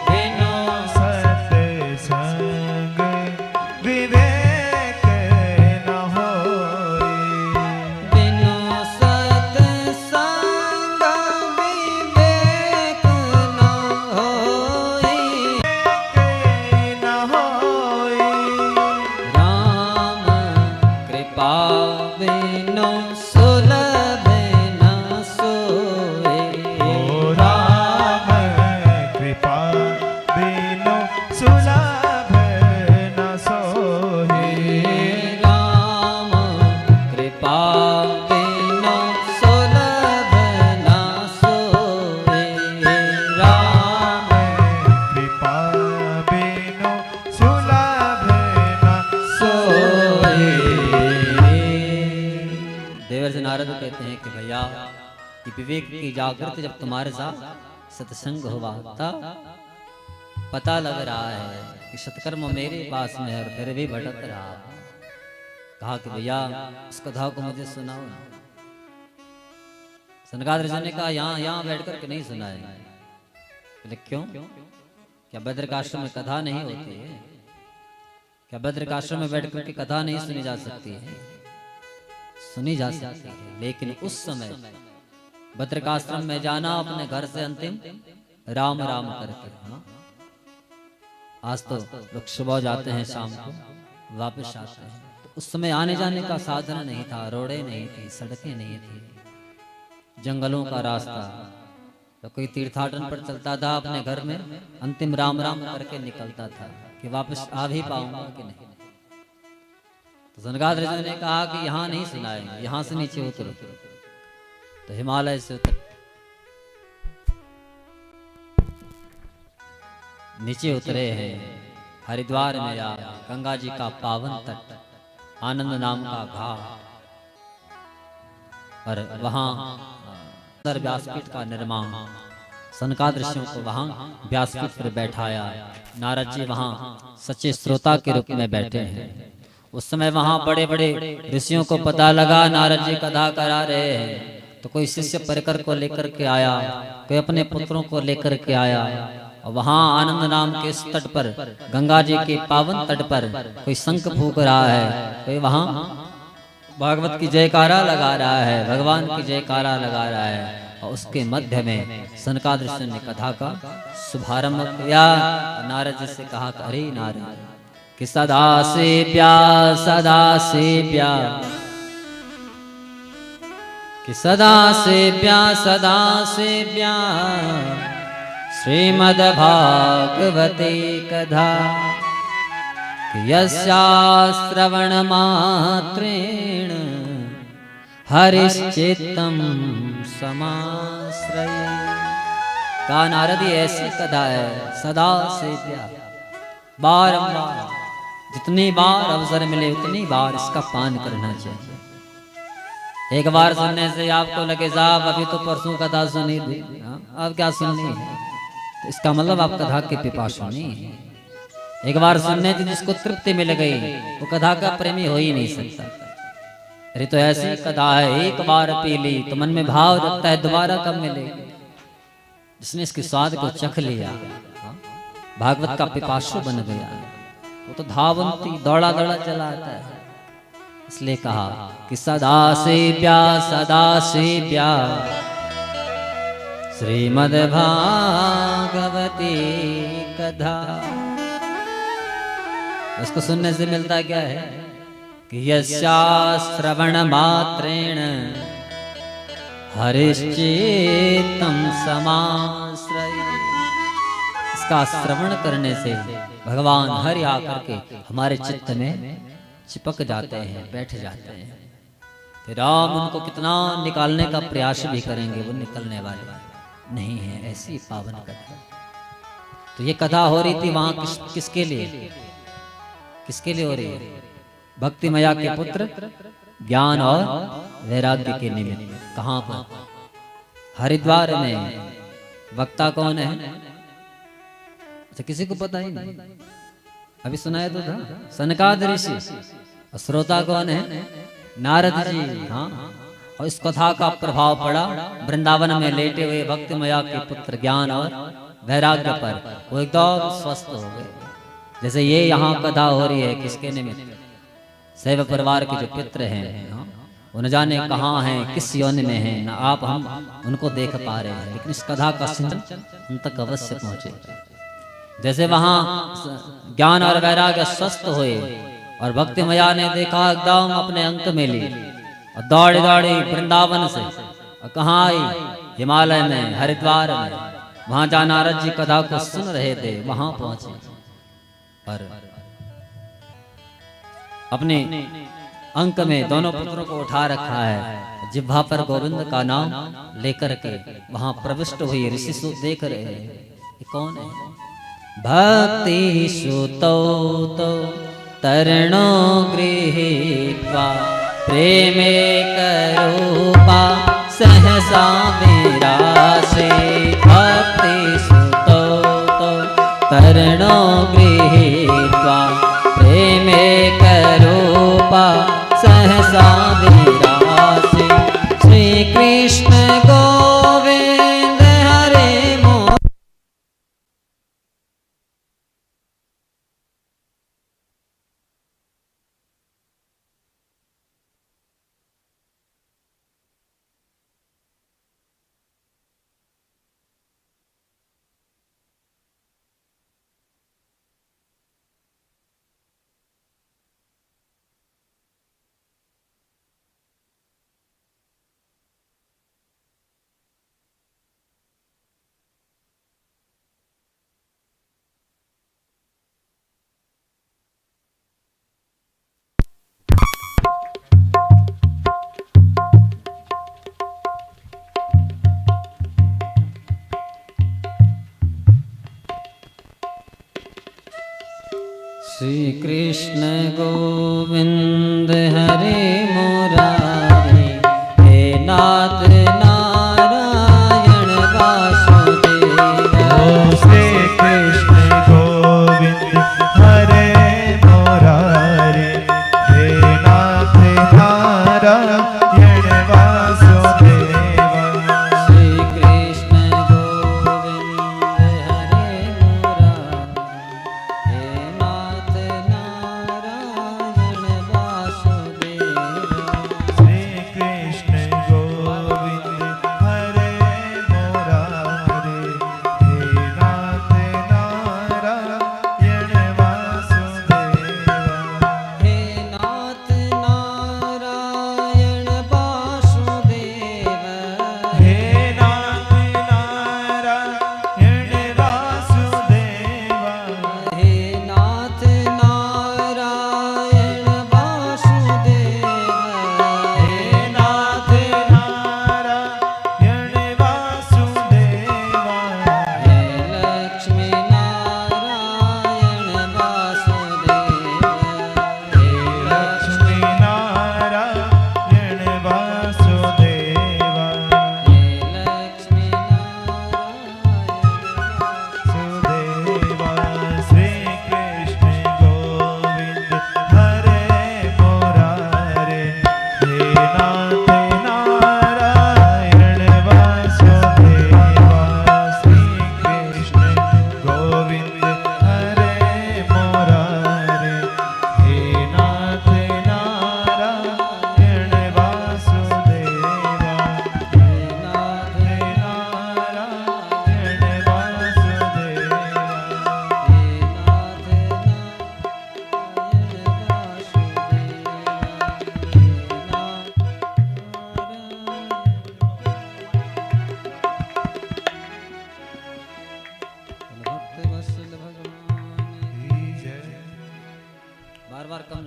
बिनु सत्संग विवेक न होए, बिनु सत्संग विवेक न होए। न होए, राम कृपा बिनु सुलभ न सोए। ओ राम कृपा बिनु सुलभ न सोहे, राम कृपा बिनु सुलभ न सोए। राम कृपा बिनु सुलभ न सोए। देवर्षि नारद कहते हैं कि भैया कि विवेक की जागृति जब तुम्हारे साथ सत्संग हुआ तब पता लग रहा है कि सत्कर्म मेरे पास में है और फिर भी भटक रहा है। कहा कि भैया उस कथा को मुझे सुनाओ ना। सनकादिक ऋषि ने कहा यहाँ बैठ कर के नहीं सुनाएंगे। बोले क्यों? क्या बद्रिकाश्रम में कथा नहीं होती है? क्या बद्रिकाश्रम में बैठ कर के कथा नहीं सुनी जा सकती है? सुनी जा सकती है, लेकिन उस समय बद्रिकाश्रम में जाना अपने घर से अंतिम राम राम करके। हाँ? आज तो लोग सुबह जाते हैं, शाम को वापस आते हैं, तो उस समय आने जाने का साधन नहीं था, रोडें नहीं थी, सड़कें नहीं थी, जंगलों का रास्ता। तो कोई तीर्थाटन पर चलता था, अपने घर में अंतिम राम राम करके निकलता था कि वापस आ भी पाऊंगा कि नहीं। तो सनकादिक ऋषि ने कहा कि यहाँ नहीं सुनाएंगे, यहाँ से नीचे उतरो। तो हिमालय से उतर नीचे उतरे हैं हरिद्वार में या गंगा जी का पावन तट, आनंद नाम का घाट, और वहां व्यासपीठ का निर्माण। सनकादिक ऋषियों को वहां व्यासपीठ पर बैठाया। नारद जी वहां सच्चे श्रोता के रूप में बैठे हैं। उस समय वहां बड़े बड़े ऋषियों को पता लगा नारद जी कथा करा रहे हैं, तो कोई शिष्य परिकर को लेकर के आया, कोई अपने पुत्रों को लेकर के आया। और वहां आनंद नाम के इस तट पर, गंगा जी के पावन तट पर कोई शंख फूंक रहा है, कोई वहां भागवत की जयकारा लगा रहा है, भगवान की जयकारा लगा रहा है। और उसके मध्य में सनकादिक ऋषि ने कथा का शुभारंभ किया। नारद जी से कहा अरे नारद कि सदा से प्यार, सदा से प्यार, कि सदा से प्यार, सदा से प्यार श्रीमद् भागवते कथा, कि यस्या श्रवण मात्रेण हरिश्चेत्तम समाश्रय। का नारद ये ऐसी कथा है सदा सेव्या, बारंबार जितनी बार अवसर मिले उतनी बार इसका पान करना चाहिए। एक बार सुनने से आपको लगे साहब अभी तो परसों कथा सुनी थी, अब क्या सुननी है, तो इसका मतलब आप कथा के पिपासु नहीं है। एक बार सुनने से जिसको तृप्ति मिल गई वो कथा का प्रेमी हो ही नहीं सकता। अरे तो ऐसी कथा है एक बार पी ली तो मन में भाव रखता है दोबारा कब मिलेगी। जिसने इसके स्वाद को चख लिया भागवत का पिपासु बन गया, वो तो धावंती दौड़ा दौड़ा चला आता है। इसलिए कहा कि सदा सेव्या श्रीमद् भागवती कथा। उसको सुनने से मिलता क्या है कि यस्या श्रवण मात्रेण हरिश्चेत्तम समाश्रय। इसका श्रवण करने से भगवान हरि आकर के हमारे चित्त में चिपक जाते हैं, बैठ जाते हैं। फिर राम उनको कितना निकालने का प्रयास भी करेंगे वो निकलने वाले नहीं है। ऐसी पावन कथा। तो ये कथा हो रही थी वहां किसके लिए, किसके लिए हो रही है? भक्ति मैया के पुत्र ज्ञान और वैराग्य के निमित्त। कहां पर? हरिद्वार में। वक्ता कौन है? अच्छा किसी को पता ही नहीं, अभी सुनाया तो था सनकादिक ऋषि। और श्रोता कौन है? नारद जी। हाँ, और इस कथा का प्रभाव पड़ा वृंदावन में लेटे हुए भक्ति मैया के पुत्र ज्ञान और वैराग्य पर। वो एकदम स्वस्थ हो गए। जैसे ये यहाँ कथा हो रही है किसके निमित्त? शैव परिवार के जो पित्र हैं वो न जाने कहाँ हैं, किस योनि में हैं, ना आप हम उनको देख पा रहे हैं, लेकिन इस कथा का सिंचन उन तक अवश्य पहुंचे। जैसे वहां ज्ञान और वैराग्य स्वस्थ हुए और भक्ति मैया ने देखा एकदम अपने अंक में ली और दौड़ी दौड़ी वृंदावन से और कहाँ आई? हिमालय में, हरिद्वार में। वहां जहाँ नारद जी कथा को सुन रहे थे वहां पहुंचे और अपने अंक में दोनों पुत्रों को उठा रखा है, जिह्वा पर गोविंद का नाम लेकर के वहां प्रविष्ट हुई। ऋषि देख रहे हैं ये कौन है? भक्ति सुतो तो तरणो गृहीत्वा प्रेमे करूपा सहसा विरासे। भक्ति सुतो तो तरणो गृहीत्वा प्रेमे करूपा सहसा विरासे। श्री कृष्ण गोविंद हरे मोर। श्री कृष्ण गोविंद हरे मुरारी। हे नाथ नारायण वासुदेव। श्री कृष्ण गोविंद हरे मुरारी। हे नाथ नारायण वासुदेव। श्री कृष्ण गोविंद हरे मुरारी। हे नाथ नारायण वासुदेव। श्री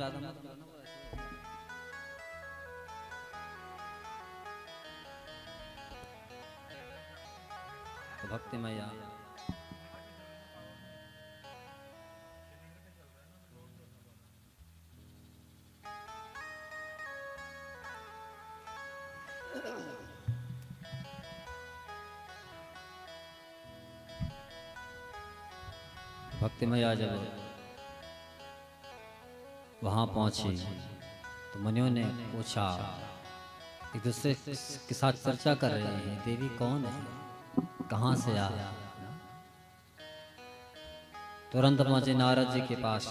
ज्यादा मत करना, वो ऐसे ही। तो भक्ति मैया भक्ति मैया जब वहां पहुंची तो मुनियों ने पूछा, एक दूसरे के साथ चर्चा कर रहे हैं, देवी कौन है, कहां से आया। तुरंत पहुंचे नारद जी के पास,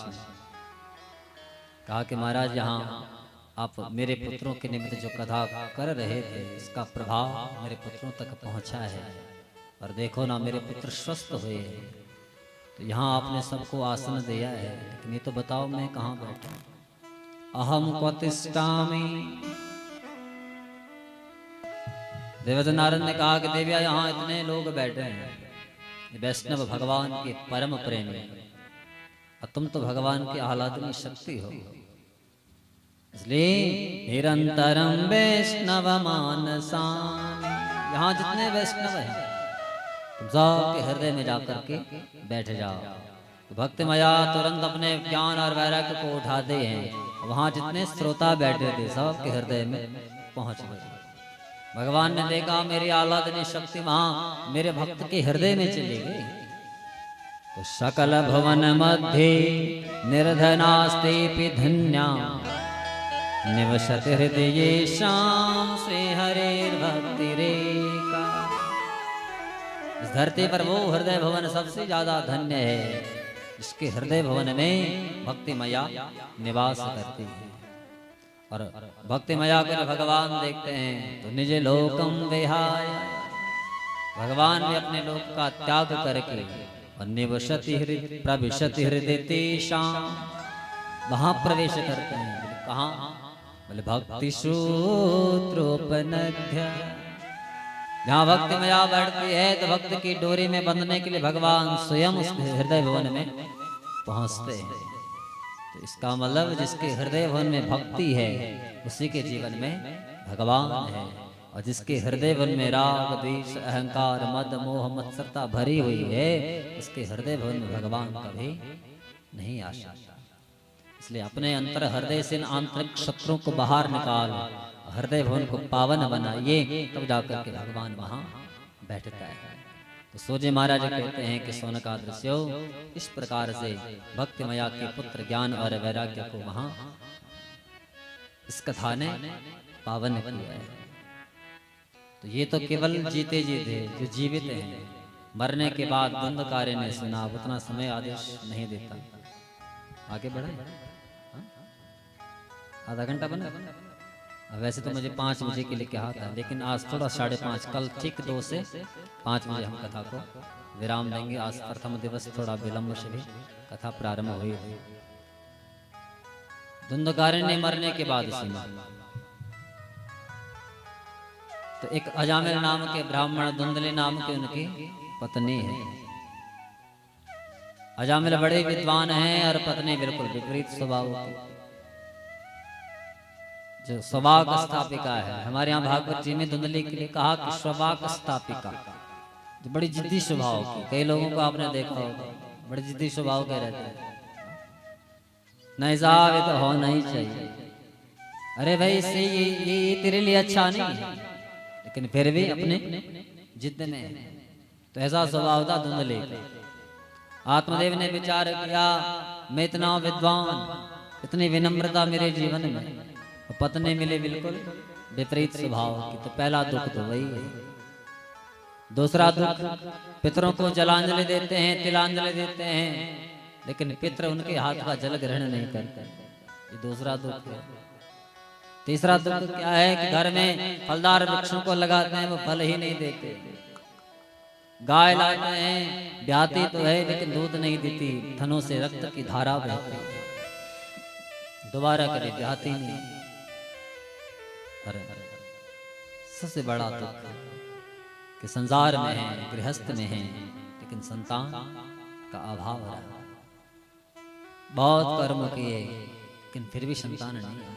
कहा कि महाराज यहाँ आप मेरे पुत्रों के निमित्त जो कथा कर रहे थे इसका प्रभाव मेरे पुत्रों तक पहुंचा है, और देखो ना मेरे पुत्र स्वस्थ हुए हैं। तो यहाँ आपने सबको आसन दिया है, लेकिन ये तो बताओ मैं कहाँ बैठा। अहम क्वतिष्ठामि। देवता नारद ने कहा कि देविया यहाँ इतने लोग बैठे हैं, वैष्णव भगवान के परम प्रेमी, और तुम तो भगवान की आह्लादनी शक्ति हो, इसलिए निरंतरम वैष्णव मानसामि। यहाँ जितने वैष्णव हैं तुम सबके हृदय में जाकर के बैठ जाओ। तो भक्ति मैया तुरंत अपने ज्ञान और वैराग्य को उठाते हैं, वहां जितने श्रोता बैठे थे सबके हृदय में पहुंच गए। भगवान ने देखा मेरी आह्लादनी शक्ति वहां मेरे भक्त के हृदय में चली गई। तो सकल भुवन मध्य निर्धनास्ते धन्या निवसति हृदय श्याम श्री हरेर भक्ति रेका। इस धरती पर वो हृदय भवन सबसे ज्यादा धन्य है जिसके हृदय भवन में भक्ति मैया निवास करती है। और भक्ति मैया को भगवान देखते हैं तो निज लोकम विहाय, भगवान भी अपने लोक का त्याग करके और निवसति प्रविशति हृदय तेषां, वहां प्रवेश करते हैं। कहाँ? बोले भक्ति सूत्रोपनध्य। जहाँ भक्ति मैया बैठती है तो भक्त की डोरी में बंधने के लिए भगवान स्वयं उस हृदय भवन में पहुंचते हैं। तो इसका मतलब जिसके हृदय भवन में भक्ति है उसी के जीवन में भगवान है, और जिसके हृदय भवन में राग द्वेष अहंकार मद मोह मत्सरता भरी हुई है उसके हृदय भवन में भगवान कभी नहीं आ सकता। इसलिए अपने अंतर हृदय से आंतरिक शत्रुओं को बाहर निकाल हृदय भवन को पावन बनाइए, तब जाकर के भगवान वहां बैठता है। तो सोजे महाराज कहते हैं कि सोनकादृश्यो, इस प्रकार से भक्ति मैया के पुत्र ज्ञान और वैराग्य को वहां इस कथा ने पावन किया है। तो ये तो केवल जीते जी थे जो जीवित हैं, मरने के बाद धुंधकारी ने सुना, उतना समय आदेश नहीं देता। आगे बढ़े, आधा घंटा बना। वैसे तो मुझे 5 बजे के लिए कहा था, लेकिन आज थोड़ा 5:30, कल ठीक 2 से 5 बजे हम कथा को विराम देंगे। आज प्रथम दिवस थोड़ा विलंब से भी कथा प्रारंभ हुई। धुंधकारी ने मरने के बाद सीमा तो एक अजामिल नाम के ब्राह्मण, धुंधली नाम के उनकी पत्नी है। अजामिल बड़े विद्वान हैं और पत्नी बिल्कुल विपरीत स्वभाव की, जो स्वभाव स्थापिका है। हमारे यहाँ भागवत जी में धुंधली के लिए कहा कि स्वभाव स्थापिका, जो बड़ी जिद्दी स्वभाव की। कई लोगों को आपने देखा होगा बड़े जिद्दी स्वभाव के रहते हैं, नहीं साहब ये तो होना ही चाहिए, अरे भाई इससे ये तेरे लिए अच्छा नहीं है, लेकिन फिर भी अपने जिद में। तो ऐसा स्वभाव था धुंधली का। आत्मदेव ने विचार किया मैं इतना विद्वान, इतनी विनम्रता मेरे जीवन में, पत्नी मिले बिल्कुल विपरीत स्वभाव की, तो पहला दुख तो वही है। दूसरा दुख, पितरों को जलांजलि देते हैं, तिलांजलि देते हैं, लेकिन पितर उनके हाथ का जल ग्रहण नहीं करते, ये दूसरा दुख है। तीसरा दुख क्या है कि घर में फलदार वृक्षों को लगाते हैं, वो फल ही नहीं देते। गाय लाते हैं, ब्याती तो है लेकिन दूध नहीं देती, थनों से रक्त की धारा बहती, दोबारा कभी ब्याती नहीं। सबसे बड़ा दुख कि संसार में है, गृहस्थ में है, लेकिन संतान का अभाव रहा। बहुत कर्म किए लेकिन फिर भी संतान नहीं है।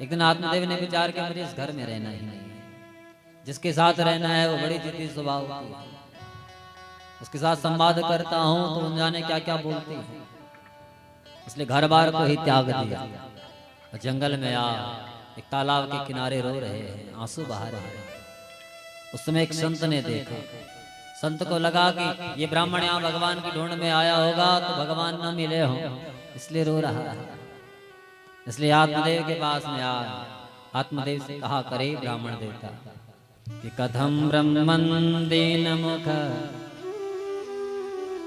एक दिन आत्मदेव ने विचार किया मुझे इस घर में रहना ही नहीं है, जिसके साथ रहना है वो बड़ी जिद्दी स्वभाव की है, उसके साथ संवाद करता हूं तो उन जाने क्या क्या बोलती है, इसलिए घर बार को ही त्याग दिया और जंगल में आ एक तालाब के किनारे रो रहे हैं, आंसू बहा रहे हैं। उस समय एक संत ने देखा, संत को लगा कि ये ब्राह्मण यहाँ भगवान की ढूंढ में आया होगा तो भगवान न मिले हो, इसलिए रो रहा है। इसलिए आत्मदेव के पास में आया, आत्मदेव से कहा करे ब्राह्मण देवता कि कथम ब्रह्मन् दीन मुख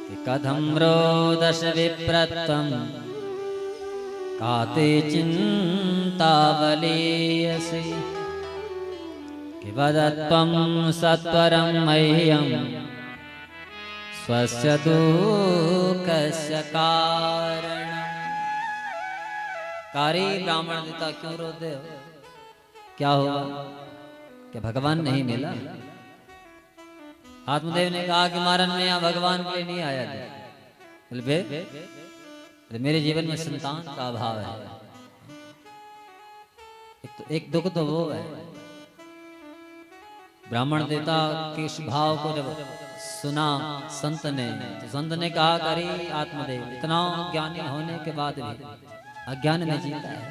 कि कथम रोदश विप्रत्वम् काते चिन्तावलीयसि कि वदत्वं सत्वरं मह्यं स्वस्य दुःखस्य कारणम्। कारी ब्राह्मण देवता क्यों रोते हो, क्या हुआ, क्या भगवान नहीं मिला? आत्मदेव ने कहा कि महाराज मैं यहाँ भगवान के लिए नहीं आया था, मेरे जीवन में संतान का अभाव है। एक दुख तो वो है, ब्राह्मण देवता के इस भाव को जब सुना संत ने, तो संत ने कहा अरे आत्मदेव इतना ज्ञानी होने के बाद भी अज्ञान में जीता है।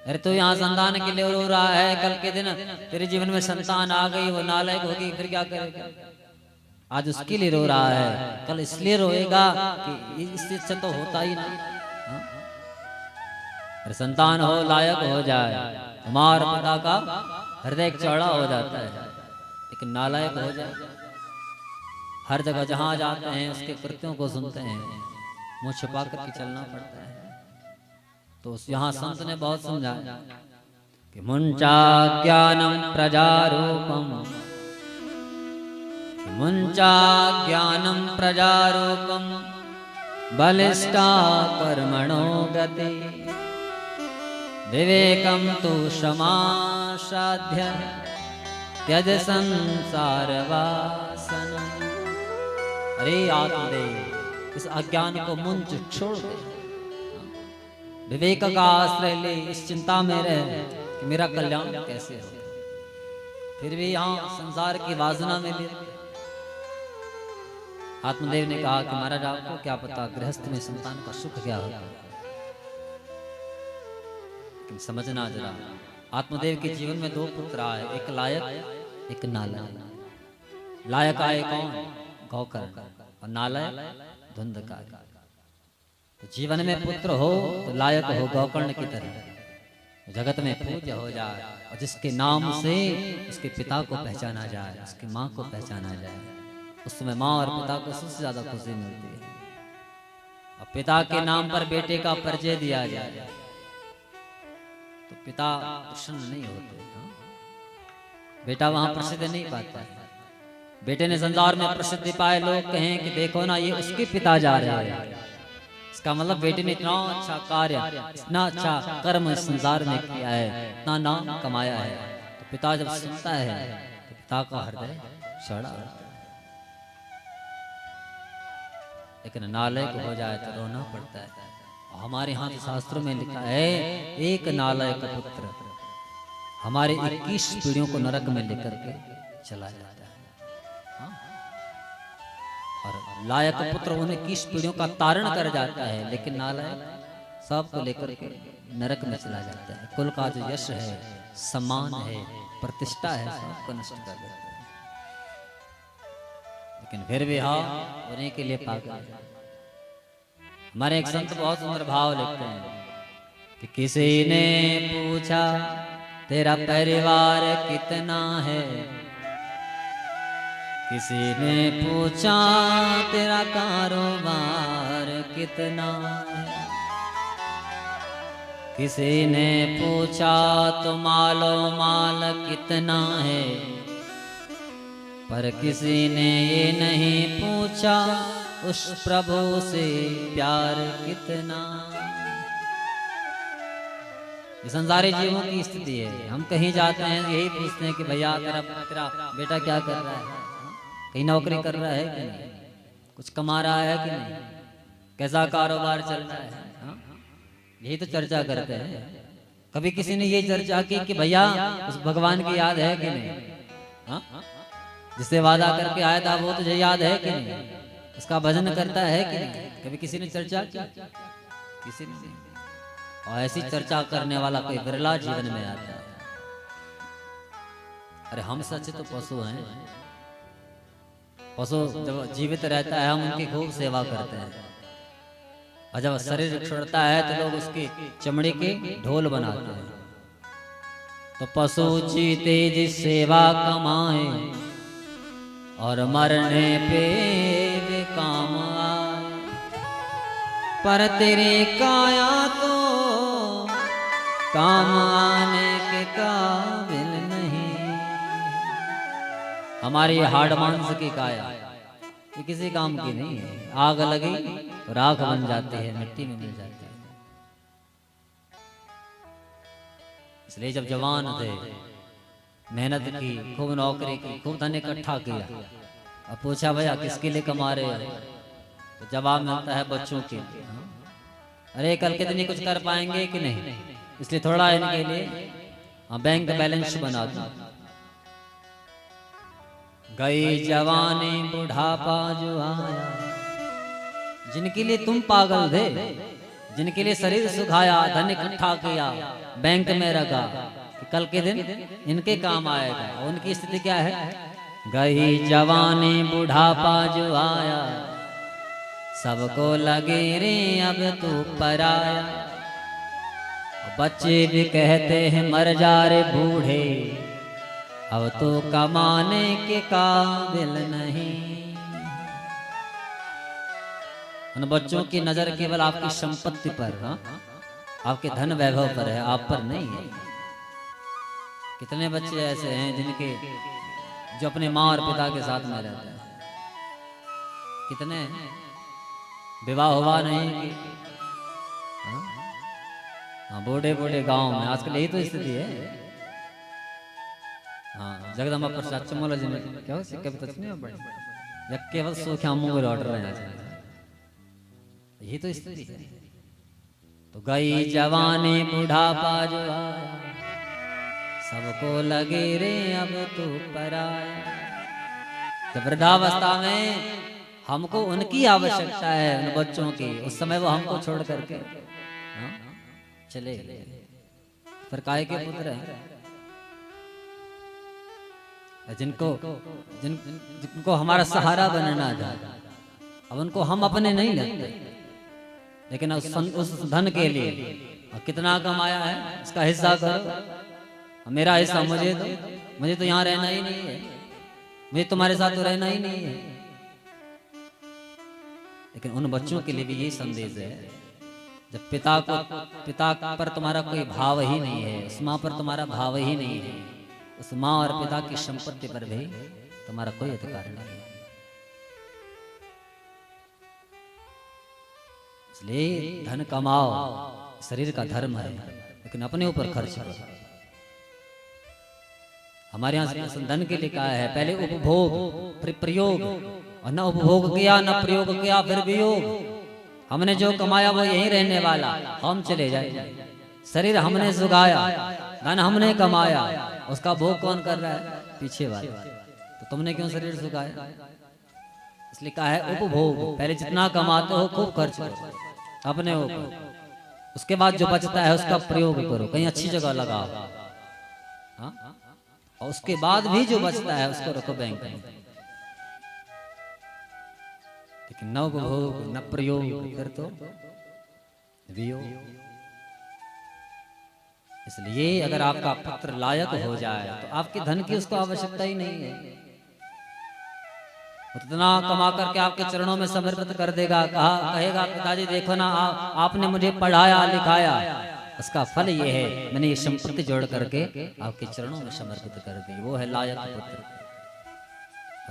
अरे तो यहाँ संतान के लिए रो रहा है, कल के दिन तेरे जीवन में संतान आ गई, वो नालायक होगी, फिर क्या करेगा? आज उसके लिए रो रहा है, कल इसलिए रोएगा कि इससे अच्छा तो होता ही नहीं। अरे संतान हो, लायक हो जाए, हमारे पिता का हृदय चौड़ा हो जाता है, लेकिन नालायक हो जाए, हर जगह जहां जाते हैं उसके कृत्यों को सुनते हैं, मुंह छुपा करके चलना पड़ता है। तो यहाँ संत ने बहुत समझाया कि मुंचा ज्ञानम प्रजारूपम, मुंचा ज्ञानम प्रजारूपम बलिष्ठा कर्मणो गति विवेकम तु क्षमासाध्य त्यज संसार वासनम। अरे आत्मदेव इस अज्ञान को मुंच छोड़ दे, विवेक का आश्रय ले, इस चिंता में रह कि मेरा कल्याण कैसे हो, फिर भी यहाँ संसार की वासना में भी। आत्मदेव ने कहा कि महाराज आपको क्या पता गृहस्थ में संतान का सुख क्या होता है, लेकिन समझना जरा आत्मदेव के जीवन में दो पुत्र आए, एक लायक एक नालायक। लायक आए कौन? गौकर्ण, और नालायक धुंधकार। तो जीवन में पुत्र हो तो लायक हो गौकर्ण की तरह, जगत में पूज्य हो जाए, और जिसके नाम से उसके पिता को पहचाना जाए, उसकी माँ को पहचाना जाए, उस समय माँ और पिता को सबसे ज्यादा खुशी मिलती है। और पिता के नाम पर बेटे का परिचय दिया जाए तो पिता प्रसन्न नहीं होते, बेटा वहां प्रसिद्ध नहीं पाता है। बेटे ने संसार में प्रसिद्धि पाए, लोग कहें कि देखो ना ये उसके पिता जा रहे हैं, इसका मतलब बेटे ने इतना अच्छा कार्य, इतना अच्छा कर्म इस संसार में किया है, इतना नाम कमाया है। तो पिता जब सुनता है तो पिता का हृदय चढ़ा होता है। लेकिन नालायक हो जाए तो रोना पड़ता है। हमारे यहाँ शास्त्रों में लिखा है एक नालायक पुत्र हमारे 21 पीढ़ियों को नरक में लेकर के चला जाता है। और लायक पुत्र उन्हें 21 पीढ़ियों का तारण कर जाता है, लेकिन नालायक सबको लेकर के नरक में चला जाता है। कुल का जो यश है, सम्मान है, प्रतिष्ठा है, सबको नष्ट कर देता है। लेकिन फिर भी हाँ उन्हीं के लिए पागल। हमारे एक संत बहुत सुंदर भाव लिखते हैं कि किसी ने पूछा तेरा परिवार कितना है, किसी ने पूछा तेरा कारोबार कितना है, किसी ने पूछा तो मालो माल कितना है, पर किसी ने ये नहीं पूछा उस प्रभु से प्यार कितना। ये संसारी जीवों की स्थिति है। हम कहीं जाते हैं यही पूछते हैं कि भैया तेरा बेटा क्या कर रहा है, कहीं नौकरी कर रहा है कि नहीं, कुछ कमा रहा है कि नहीं, कैसा कारोबार चल रहा है। यही तो चर्चा करते हैं। कभी किसी ने ये चर्चा की कि भैया उस भगवान की याद है कि नहीं? हाँ, जिससे वादा करके आया था वो तुझे याद है कि नहीं? उसका भजन करता है कि नहीं? कभी किसी ने चर्चा की? किसी ने नहीं। और ऐसी चर्चा करने वाला कोई विरला जीवन में आता है। अरे हम सच तो पशु हैं। पशु जब जीवित रहता है हम उनकी खूब सेवा करते हैं, और जब शरीर छोड़ता है तो लोग उसकी चमड़ी के ढोल बनाते हैं। तो पशु जीते जिस सेवा कमाए और मरने पे वे काम आए, पर तेरी काया तो काम आने के काबिल नहीं। हमारी हाड़ मांस की काया ये किसी काम की नहीं है। आग लगी तो राख बन जाती है, मिट्टी में मिल जाती है। इसलिए जब जवान थे, मेहनत की, खूब नौकरी की, खूब धन इकट्ठा किया, अब पूछा भैया किसके लिए कमा रहे हो, तो जवाब मिलता है बच्चों के लिए। अरे कल के दिन ये कुछ कर पाएंगे कि नहीं, इसलिए थोड़ा इनके लिए बैंक बैलेंस बना दो। गई जवानी बुढ़ापा जो आया, जिनके लिए तुम पागल थे, जिनके लिए शरीर सुखाया, धन इकट्ठा किया, बैंक में रखा कि कल के दिन इनके काम आएगा, उनकी स्थिति क्या है? गई जवानी बुढ़ापा जो आया, सबको लगे रे अब तू पराया। बच्चे भी कहते हैं मर जा रे बूढ़े, अब तो कमाने के काबिल नहीं। उन बच्चों की नजर केवल आपकी संपत्ति पर, आपके धन वैभव पर है, आप पर नहीं है। कितने बच्चे ऐसे हैं जिनके जो अपने माँ और पिता के साथ में रहते हैं, कितने विवाह हुआ नहीं कि बूढ़े बूढ़े गांव में आजकल यही तो स्थिति है। हाँ, जगदम्बा प्रसाद चमोला जी ने क्या हो सिक्के पे तचने बड़े या केवल सूखे आमों में लौट रहे हैं, यही तो स्थिति है। तो गई जवानी बुढ़ापा जो आया, सबको लगे रे अब तू पराया। जब वृद्धावस्था में हमको उनकी आवश्यकता है, उन बच्चों की, उस समय वो हमको छोड़ करके चले गए। पर काय के पुत्र हैं जिनको हमारा सहारा बनना था, अब उनको हम अपने नहीं लगते, लेकिन उस धन के लिए कितना कमाया है इसका हिस्सा करो, मेरा हिस्सा मुझे दो, मुझे तो यहाँ रहना ही नहीं है, मुझे तुम्हारे साथ तो रहना ही नहीं है। लेकिन उन बच्चों के लिए भी यही संदेश है, जब पिता पर तुम्हारा कोई भाव ही नहीं है, उस माँ पर तुम्हारा भाव ही नहीं है, उस माँ और पिता की संपत्ति पर भी तुम्हारा कोई अधिकार नहीं है। इसलिए धन कमाओ, शरीर का धर्म है, लेकिन अपने ऊपर खर्च करो। हमारे यहाँ धन के लिए कहा है, पहले उपभोग फिर प्रयोग, और न उपभोग किया न प्रयोग किया फिर वियोग। हमने जो कमाया वो यहीं रहने वाला, हम चले जाए। शरीर हमने सुखाया, धन हमने कमाया, उसका भोग कौन कर रहा है? पीछे वाला। तो तुमने क्यों शरीर सुखाया? इसलिए कहा है उपभोग, पहले जितना कमाते हो खूब खर्च करो अपने ऊपर, उसके बाद जो बचता है उसका प्रयोग करो, कहीं अच्छी जगह लगाओ, और उसके बाद भी जो बचता है उसको रखो बैंक में। लेकिन न उपभोग न प्रयोग, फिर तो वियोग। इसलिए अगर आपका पुत्र लायक हो जाए तो आपके धन की उसको आवश्यकता ही नहीं है, उतना कमा करके आपके चरणों में समर्पित कर देगा। कहेगा पिताजी देखो ना, आपने मुझे पढ़ाया लिखाया, उसका फल ये है मैंने ये संपत्ति जोड़ करके आपके चरणों में समर्पित कर दी। वो है लायक पुत्र।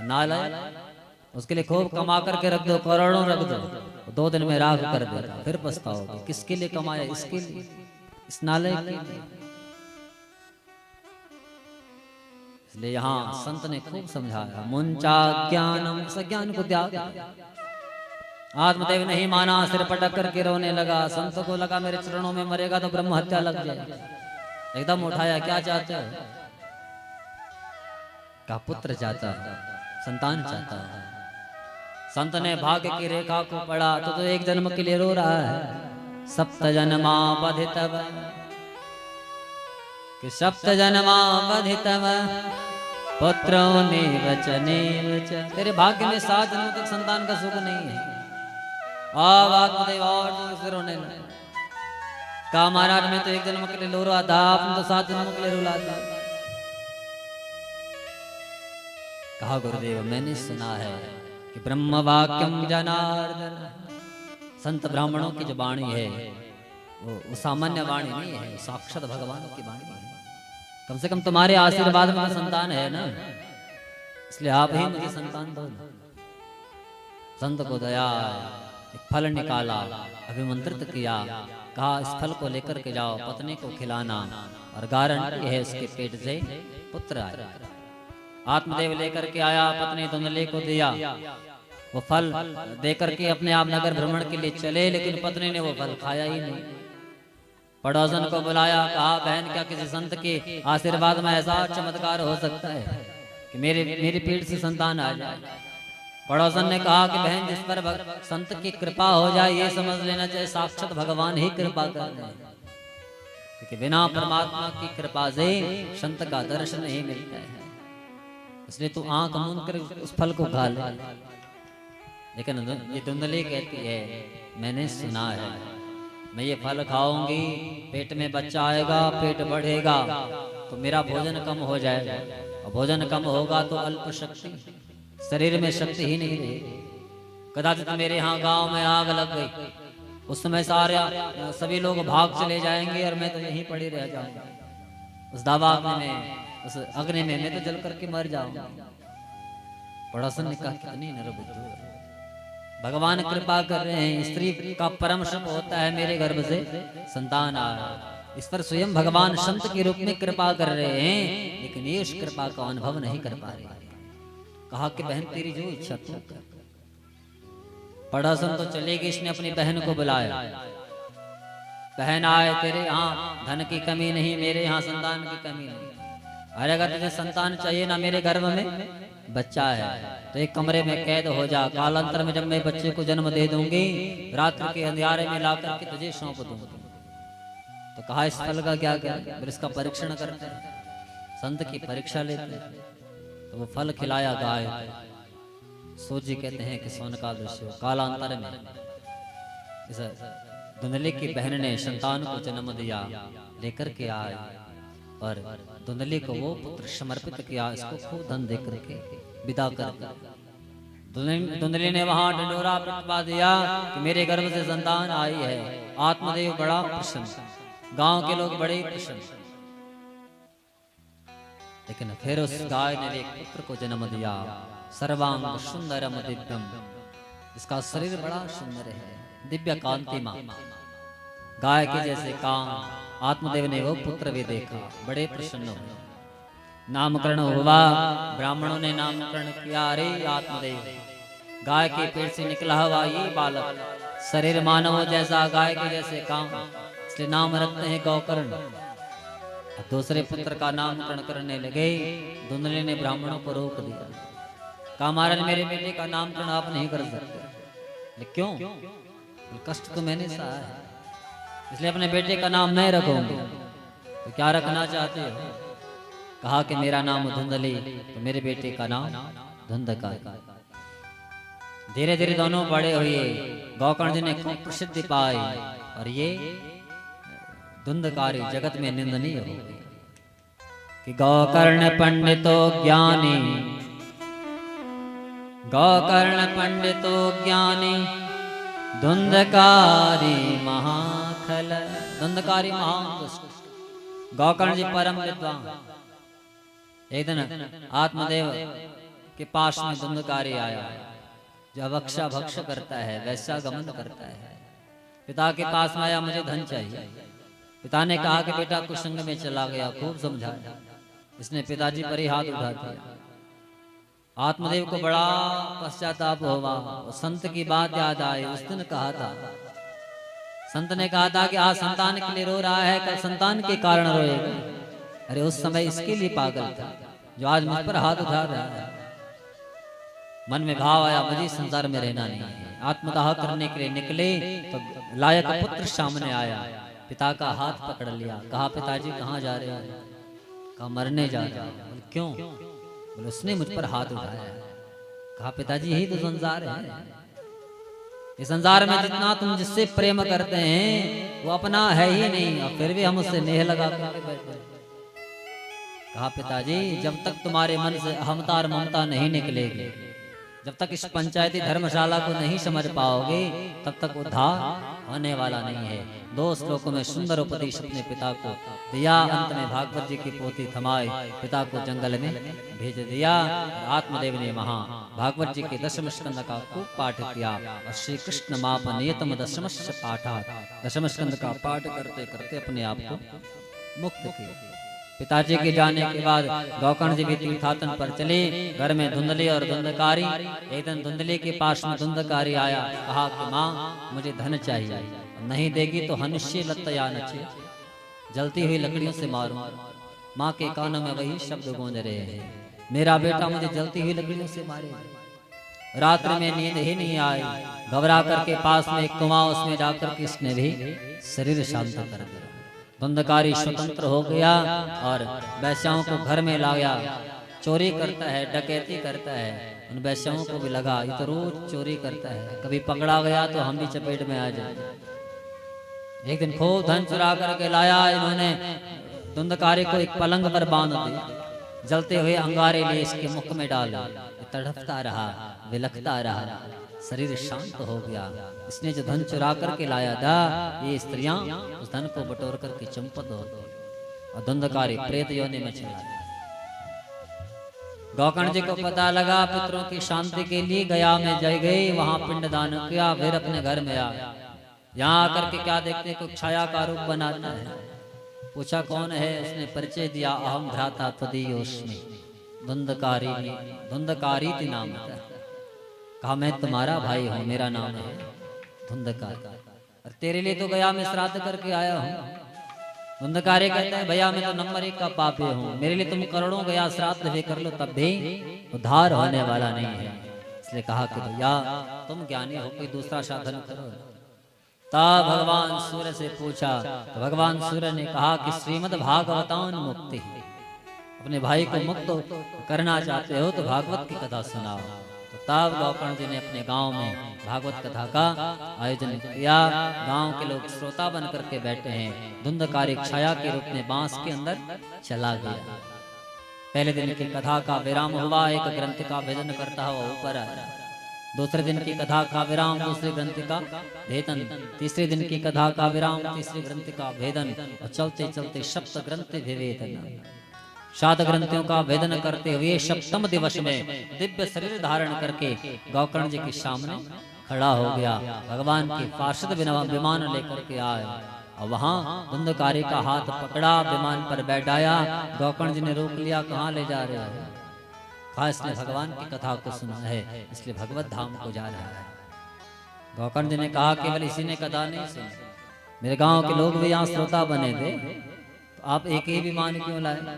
नालायक उसके लिए खूब कमा करके रख दो, करोड़ों रख दो, 2 दिन में राख कर देगा, फिर पछताओगे किसके लिए कमाया, इसके लिए, इस नालायक के लिए। इसलिए यहाँ संत ने खूब समझाया, मुंचा ज्ञानम, ज्ञान को त्याग, आत्मदेव नहीं माना, सिर पटक करके रोने लगा। संत को लगा मेरे चरणों में मरेगा तो ब्रह्म हत्या लग जाएगी। एकदम उठाया, क्या चाहते हो? का पुत्र चाहता है, संतान चाहता है। संत ने भाग्य की रेखा को पढ़ा तो एक जन्म के लिए रो रहा है। सप्त जन्मा बधितव, कि सप्त जन्मा बधितव पुत्रो नेवच। तेरे भाग्य में 7 जन्मों तक संतान का सुख नहीं है। आत्मदेव और तो रोने लगे। कहा महाराज मैं तो एक जन्म के लिए रो रहा था, आपने तो 7 जन्मों के लिए रुला दिया। कहा गुरुदेव मैंने सुना है कि ब्रह्म वाक्यम जनार्दन, संत ब्राह्मणों की जो वाणी है वो सामान्य वाणी नहीं है, साक्षात भगवान की वाणी है। कम से कम तुम्हारे आशीर्वाद में संतान है ना, इसलिए आप ही मुझे संतान दो। संत को दया, एक फल निकाला, अभिमंत्रित किया, कहा इस फल को लेकर के जाओ, पत्नी को खिलाना और गारंटी है उसके पेट से पुत्र आएगा। आत्मदेव लेकर के आया, पत्नी धुंधली को दिया। वो फल देकर के अपने आप नगर भ्रमण के लिए चले, लेकिन पत्नी ने वो फल खाया ही नहीं। पड़ोसन को बुलाया, कहा बहन क्या किसी संत के आशीर्वाद में ऐसा चमत्कार हो सकता है कि मेरे पेट से संतान आ जाए? पड़ोसन ने कहा कि बहन जिस पर संत की कृपा हो जाए ये समझ लेना चाहिए साक्षात भगवान ही कृपा कर रहे हैं, क्योंकि बिना परमात्मा की कृपा से संत का दर्शन नहीं मिलता है। इसलिए तू आंख मूंद कर उस फल को खा ले। लेकिन ये धुंधली कहती है मैंने सुना है, मैं ये फल खाऊंगी, पेट में बच्चा आएगा, पेट बढ़ेगा तो मेरा भोजन कम हो जाएगा, और भोजन कम होगा तो अल्प शक्ति, शरीर में शक्ति ही नहीं रहेगी। कदाचित मेरे यहाँ गांव में आग लग गई, उस समय सभी लोग भाग चले जाएंगे और मैं तो यहीं पड़ी रह जाऊंगा। उस दावा में, उस अग्नि में मैं तो जल करके मर जाऊंगा। पड़ोसन ने कहा कितनी निर्बुद्धि है, भगवान कृपा कर रहे हैं, स्त्री का परम सुख होता है मेरे गर्भ से संतान आ रहा है, इस पर स्वयं भगवान संत के रूप में कृपा कर रहे हैं, लेकिन ये उस कृपा का अनुभव नहीं कर पा रहे। कहा कि बहन तेरी जो इच्छा तू कर। पड़ोसन तो चले गए, इसने अपनी बहन को बुलाया। बहन आए, तेरे यहाँ धन की कमी नहीं, मेरे यहाँ संतान की कमी नहीं। अरे अगर तुझे संतान चाहिए ना, मेरे गर्भ में बच्चा है तो एक कमरे में कैद हो जा, कालांतर में जब मैं बच्चे को जन्म दे दूंगी, रात्रि के अंधियारे में ला करके तुझे सौंप दूंगी। तो कहा इस फल का क्या क्या, फिर इसका परीक्षण करते हैं, संत की परीक्षा लेते हैं। तो वो फल खिलाया गाय। सूर्य कहते हैं कि सोन का दृश्य कालांतर में इस धुंधली की बहन ने संतान को जन्म दिया, लेकर के आए और धुंधली को वो पुत्र समर्पित किया। इसको खूब धन दे करके विदा कर दिया। धुंधली ने वहां ढिंढोरा पिटवा दिया कि मेरे गर्भ से संतान आई है। आत्मदेव बड़ा प्रसन्न, गांव के लोग बड़े प्रसन्न। लेकिन फिर उस गाय ने एक पुत्र को जन्म दिया, सर्वांग सुंदरम दिव्यम, इसका शरीर बड़ा सुंदर है, दिव्य कांतिमान, गाय के जैसे काम। आत्मदेव ने वो पुत्र भी देखा, बड़े प्रसन्न हुए। नामकरण हुआ, ब्राह्मणों ने नामकरण किया, अरे आत्मदेव गाय के पेट से निकला हुआ ये बालक, शरीर मानव जैसा, गाय के जैसे काम, इसलिए नाम रखते हैं गौकर्ण। दूसरे पुत्र का नामकरण करने लगे। धुंधली ने ब्राह्मणों को रोक दिया, कहा महाराज मेरे बेटे का नामकरण आप नहीं कर सकते। क्यों? कष्ट तो मैंने सहा है, इसलिए अपने बेटे का नाम नहीं रखूंगी। तो क्या रखना चाहते हो? कहा कि मेरा नाम धुंधली, तो मेरे बेटे का नाम धुंधकार। धीरे धीरे दोनों बड़े हुए, गौकर्ण जी ने खूब प्रसिद्धि पाई और ये धुंधकारी जगत में निंदनीय हो गई कि गौकर्ण पंडितो ज्ञानी, गौकर्ण पंडितो ज्ञानी, धुंधकारी महाखल, धुंधकारी महान दुष्ट। गौकर्ण जी परम विद्वान। एक दिन आत्मदेव के पास में धुंधकारी आया, जो अभक्षा भक्ष करता है, वैश्यागमन करता है। पिता के पास में आया, मुझे धन चाहिए। पिता ने कहा कि बेटा कुछ संग में चला गया, खूब समझाया। इसने पिताजी पर ही हाथ उठा दिया। आत्मदेव को बड़ा पश्चाताप हुआ। संत की बात याद आई। उस दिन कहा था, संत ने कहा था कि आज संतान के लिए रो रहा है, कल संतान के कारण रोएगा। अरे उस समय इसके लिए पागल था जो आज मुझ पर हाथ उठा रहा है। मन में भाव आया, मुझे संसार में रहना नहीं है। आत्मदाह करने के लिए निकले तो लायक पुत्र सामने आया। पिता का हाथ पकड़ लिया, कहा पिताजी कहाँ जा रहे हो? कहा मरने जा रहा हूं। बोले क्यों? बोले उसने मुझ पर हाथ उठाया। कहा पिताजी यही तो संसार है। इस संसार में जितना तुम जिससे प्रेम करते हैं वो अपना है ही नहीं, और फिर भी हम उससे नेह लगा करके बैठे। कहा पिताजी जब तक तुम्हारे मन से अहमता और ममता नहीं निकलेगी, जब तक इस पंचायती धर्मशाला को नहीं समझ पाओगे, तब तक उद्धार होने वाला नहीं है। 2 श्लोकों में सुंदर उपदेश अपने पिता को दिया। अंत में भागवत जी की पोथी थमाई पिता को जंगल में भेज दिया। आत्मदेव ने वहां भागवत जी के 10वें स्कंद का खूब पाठ किया और श्री कृष्ण माप नियतम 10वें पाठा 10वें स्कंद का पाठ करते करते अपने आप को मुक्त किया। पिताजी के जाने के बाद गौकर्ण जी भी तीर्थाटन पर चले। घर में धुंधली और धुंधकारी। एक दिन धुंधली के पास में धुंधकारी आया, कहा कि माँ मुझे धन चाहिए, नहीं देगी तो हनुष्य लत्तया नचे, जलती हुई लकड़ियों से मारूं। माँ के कानों में वही शब्द गूंज रहे हैं, मेरा बेटा मुझे जलती हुई लकड़ियों से मारे। रात्रि में नींद ही नहीं आई। घबरा करके पास में एक कुआं, उसमें जाकर के इसने भी शरीर शांत कर दिया। धुंधकारी स्वतंत्र हो गया और वैश्याओं को घर में लाया। चोरी करता है, डकैती करता है। उन वैश्याओं को भी लगा ये तो रोज चोरी करता है, कभी पकड़ा गया तो हम भी चपेट में आ जाए। एक दिन खूब धन चुरा करके लाया। इन्होंने धुंधकारी को एक पलंग पर बांध दिया, जलते हुए अंगारे लिए इसके मुख में डाला। तड़पता रहा, विलखता रहा, शरीर शांत हो गया। इसने जो धन चुरा करके लाया था, ये स्त्रियां उस धन को बटोर करके चंपत हो गई और धुंधकारी प्रेत योनि में चला गया। गौकर्ण जी को पता लगा, पितरों की शांति के लिए गया में जय गई, वहां पिंडदान किया, फिर अपने घर में आया। यहाँ आकर के क्या देखते को छाया का रूप बनाता है। पूछा कौन है? उसने परिचय दिया, अहम भ्राता त्वदीयोस्मि धुंधकारी नाम था। कहा मैं तुम्हारा भाई हूँ, मेरा नाम है धुंधकार, और तेरे लिए तो गया में श्राद्ध करके आया हूँ। धुंधकारी कहते हैं भैया मैं तो नंबर 1 का पापी हूँ, मेरे लिए तुम करोड़ों गया श्राद्ध भी कर लो तब भी उद्धार होने वाला नहीं है। इसलिए कहा कि भैया तुम ज्ञानी हो, कोई दूसरा साधन करो। तब भगवान सूर्य से पूछा तो भगवान सूर्य ने कहा कि श्रीमद् भागवतान मुक्ति, अपने भाई को मुक्त करना चाहते हो तो भागवत की कथा सुनाओ। तो तब गौकर्ण जी ने अपने गांव में भागवत कथा का आयोजन किया। गांव के लोग श्रोता बन करके बैठे हैं। धुंधकारी छाया के रूप में बांस के अंदर चला गया। पहले दिन की कथा का विराम हुआ, एक ग्रंथ का भेदन करता हुआ ऊपर आया। दूसरे दिन की कथा का विराम, दूसरे ग्रंथ का भेदन। तीसरे दिन की कथा का विराम, तीसरे ग्रंथ का भेदन। और चलते चलते सप्त ग्रंथ विवेदन, 7 ग्रंथों का भेदन करते हुए 7वें दिवस में दिव्य शरीर धारण करके गौकर्ण जी के सामने खड़ा हो गया। भगवान के पार्षद विमान लेकर के आए और वहां धुंधकारी का हाथ पकड़ा, विमान पर बैठाया। गौकर्ण जी ने रोक लिया, कहाँ ले जा रहे हो? कहा इसने भगवान की कथा को सुना है, इसलिए भगवत धाम को जा रहा है। गौकर्ण जी ने कहा केवल इसी ने कथा नहीं सुनी, मेरे गांव के लोग भी यहाँ श्रोता बने थे, तो आप एक ही विमान क्यों लाए?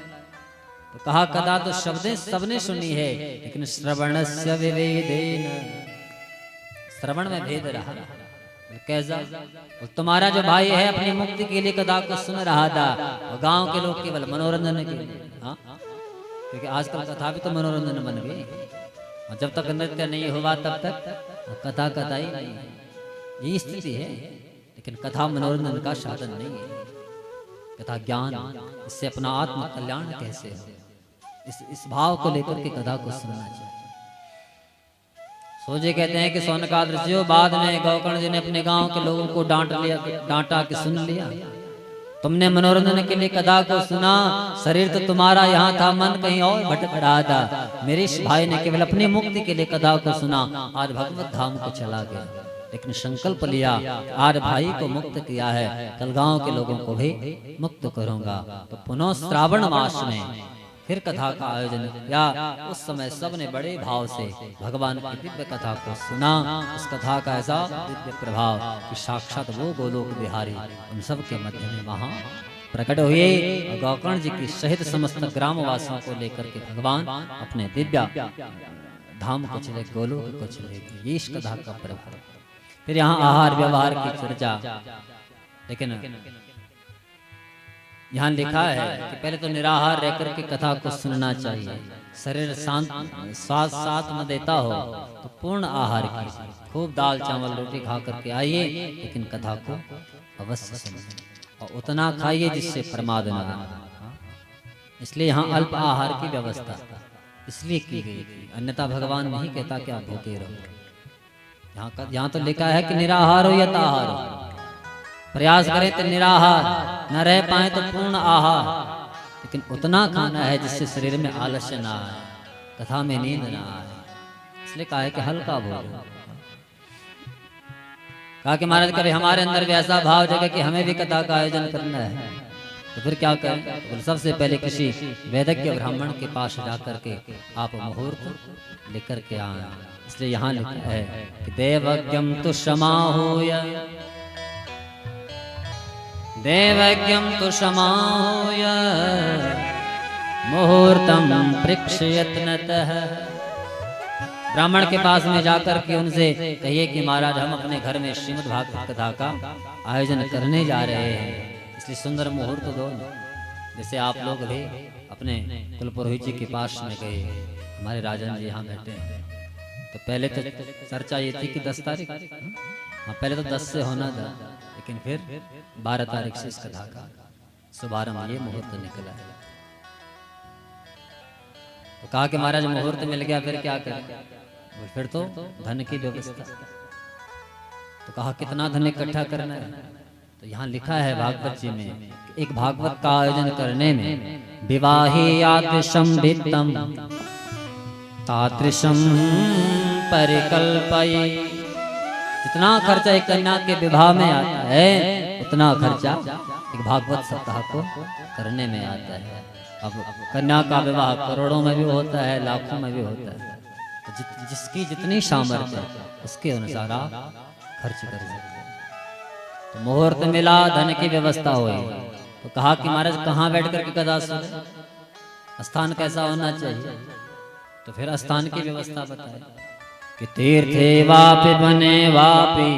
तो कहा कथा तो सबने सुनी है, लेकिन श्रवणस्य विवेदेन, श्रवण में भेद रहा। कैसा? तुम्हारा जो भाई है अपनी मुक्ति के लिए कथा को सुन रहा था, और गांव के लोग केवल मनोरंजन के लिए। हाँ, क्योंकि आजकल कथा भी तो मनोरंजन बन गई, और जब तक नृत्य नहीं हुआ तब तक कथा ही नहीं है। यही स्थिति है। लेकिन कथा मनोरंजन का साधन नहीं है, कथा ज्ञान, इससे अपना आत्म कल्याण कैसे हो, इस भाव को लेकर के कथा को सुनना चाहिए। सोजे कहते हैं कि सौनकादृश्य बाद में गौकर्ण जी ने अपने गांव के लोगों को डांटा कि सुन लिया, तुमने मनोरंजन के लिए कथा को सुना, शरीर तो तुम्हारा यहाँ था, मन कहीं और भटक रहा था। मेरे इस भाई ने केवल अपनी मुक्ति के लिए कथा को सुना, आज भगवत धाम को चला गया। लेकिन संकल्प लिया, आज भाई को मुक्त किया है, कल गांव के लोगों को भी मुक्त करूंगा। तो पुनः श्रावण मास में फिर कथा का आयोजन किया। उस समय सबने बड़े भाव से भगवान की दिव्य कथा को सुना। उस कथा का ऐसा दिव्य प्रभाव कि साक्षात वो गोलोक बिहारी उन सब के मध्य में वहां प्रकट हुए। गोकर्ण जी की सहित समस्त ग्रामवासियों को लेकर के भगवान अपने दिव्य धाम को चले, गोलोक को चले। ये इस कथा का प्रभाव। फिर यहाँ आहार व्यवहार की चर्चा, लेकिन यहाँ लिखा है कि पहले तो निराहार रहकर के कथा को सुनना चाहिए। शरीर शांत साथ न देता हो तो पूर्ण आहार कीजिए, खूब दाल चावल रोटी खा करके आइए, लेकिन कथा को अवश्य सुनिए और उतना खाइए जिससे प्रमाद न हो। इसलिए यहाँ अल्प आहार की व्यवस्था इसलिए की गई थी, अन्यथा भगवान नहीं कहता कि आप भूखे रहो। यहाँ तो लिखा है कि निराहार हो या ताहार हो, प्रयास करें तो निराहार, न रह पाए तो पूर्ण आहार, लेकिन उतना खाना है जिससे शरीर में आलस्य ना आए, कथा में नींद ना आए। इसलिए कहा है कि हल्का भोजन। कहा कि महाराज कभी हमारे अंदर भी ऐसा भाव जगह कि हमें भी कथा का आयोजन करना है, तो फिर क्या करें? तो सबसे पहले किसी वैदज्ञ ब्राह्मण के पास जाकर के आप मुहूर्त लेकर के आए। इसलिए यहाँ लिखा है कि देवज्ञम तु समाहूय, देवज्ञम तु समाहूय मुहूर्तम पृक्षयत्नतः। ब्राह्मण के पास में जाकर के उनसे कहिए कि महाराज हम अपने घर में श्रीमद् भागवत कथा का आयोजन करने जा रहे हैं, इसलिए सुंदर मुहूर्त दो। जैसे आप लोग भी अपने कुलपुरोहित जी के पास में गए, हमारे राजन जी यहाँ बैठे हैं, तो पहले तो चर्चा ये थी कि 10 तारीख, हाँ पहले तो 10 से होना था, लेकिन फिर 12 तारीख से इस कथा का शुभारंभ ये मुहूर्त निकला है। तो कहा कि महाराज मुहूर्त मिल गया, फिर क्या करें? फिर तो धन की व्यवस्था। तो कहा कितना धन इकट्ठा करना है? तो यहाँ लिखा है भागवत जी में, एक भागवत का आयोजन करने में विवाही यादृशम वित्तम तादृशम परिकल्पये। जितना खर्चा एक कन्या के विवाह में आता है, उतना खर्चा एक भागवत सप्ताह को करने में आता है। अब कन्या का विवाह करोड़ों में भी होता है, लाखों में भी होता है, तो जिसकी जितनी सामर्थ्य उसके अनुसार आप खर्च कर सकते हैं। तो मुहूर्त मिला, धन की व्यवस्था हुई, तो कहा कि महाराज कहाँ बैठ कर के कथा सुने, स्थान कैसा होना चाहिए? तो फिर स्थान की व्यवस्था बताए कि तीर्थे वापि बने वापि।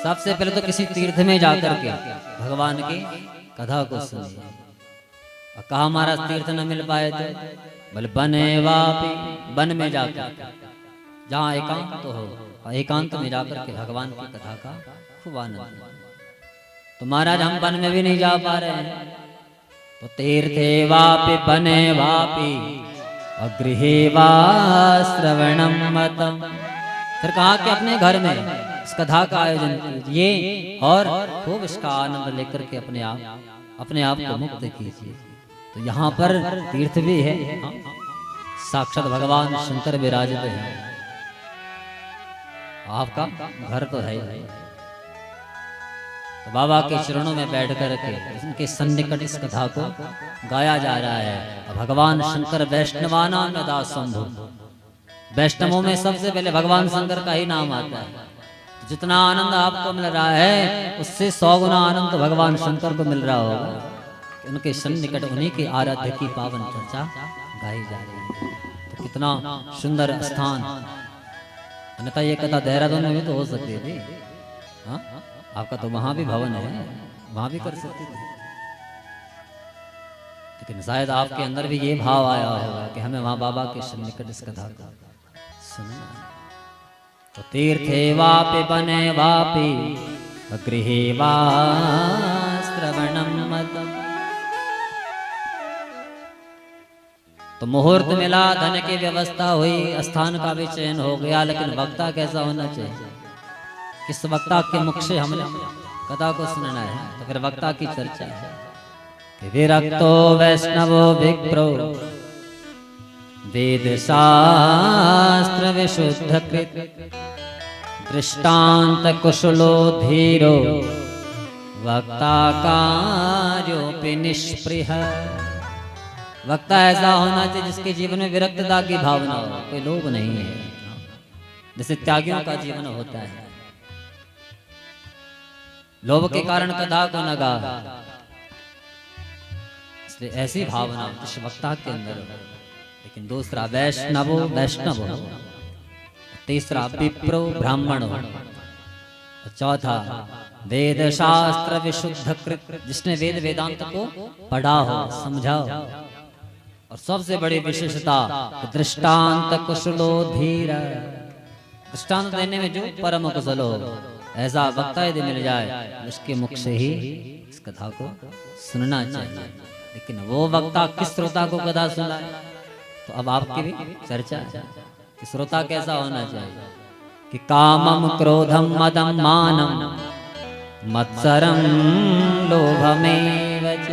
सबसे पहले तो किसी तीर्थ में जाकर के भगवान की कथा को सुनिए। और कहा महाराज तीर्थ न मिल पाए तो बोले बने वापि, वन में जाकर जहाँ एकांत तो हो, एकांत में जाकर के भगवान की कथा का खूब आनंद। तो महाराज हम वन में भी नहीं जा पा रहे हैं, तो तीर्थे वापि बने वापि अगृहे वा श्रवणम मतम। फिर कहा कि अपने घर में इस कथा का आयोजन कीजिए और खूब इसका आनंद लेकर के अपने आप को मुक्त कीजिए। तो यहाँ पर तीर्थ भी है, साक्षात भगवान शंकर विराजित है, आपका घर तो है ही। तो बाबा के चरणों में बैठ कर के उनके सन्निकट इस कथा को गाया जा रहा है। भगवान शंकर वैष्णवाना नदा शंभु, वैष्णवों में सबसे पहले भगवान शंकर का ही नाम आता है। तो जितना आनंद आपको मिल रहा है, उससे 100 गुना आनंद भगवान शंकर को मिल रहा होगा। उनके सन्निकट उन्हीं के आराध्य की पावन चर्चा गाई जा रही है। तो कितना सुंदर स्थान। अन्यथा ये कथा देहरादून में भी तो हो सकती थी, हाँ आपका तो वहां भी भवन है, वहां भी कर सकते थे, लेकिन शायद आपके अंदर भी ये भाव आया होगा कि हमें वहां बाबा के सन्निकट इस कथा को सुनना। तो तीर्थे वापि बने वापि गृहे वा श्रवणम मतम। तो मुहूर्त मिला, धन की व्यवस्था हुई, स्थान का भी चयन हो गया, लेकिन वक्ता कैसा होना चाहिए? किस वक्ता के मुख से हमें कथा को सुनना है? तो फिर वक्ता की चर्चा है कि विरक्तो वैष्णवो विप्रो वेद शास्त्र विशुद्ध कृत दृष्टांत कुशलो धीरो वक्ता कार्योपि निष्पृह। वक्ता ऐसा होना चाहिए जिसके जीवन में विरक्तता की भावना हो, कोई लोभ नहीं है, जैसे त्यागियों का जीवन होता है। लोभ के कारण कथा को न गा, इसलिए ऐसी भावना उस वक्ता के अंदर हो। लेकिन दूसरा वैष्णव हो, तीसरा विप्रो ब्राह्मण हो, चौथा वेद शास्त्र विशुद्ध कृत, जिसने वेद वेदांत को पढ़ा हो, समझा हो, और सबसे बड़ी विशेषता दृष्टांत कुशलो धीर, दृष्टांत देने में जो परम कुशल हो, ऐसा वक्ता यदि मिल जाए उसके मुख से ही इस कथा को सुनना चाहिए। लेकिन वो वक्ता किस श्रोता को कथा सुनाए, तो अब आपकी भी चर्चा है कि श्रोता कैसा होना चाहिए कि कामम क्रोधम मदम मानम मत्सरम लोभमेव च।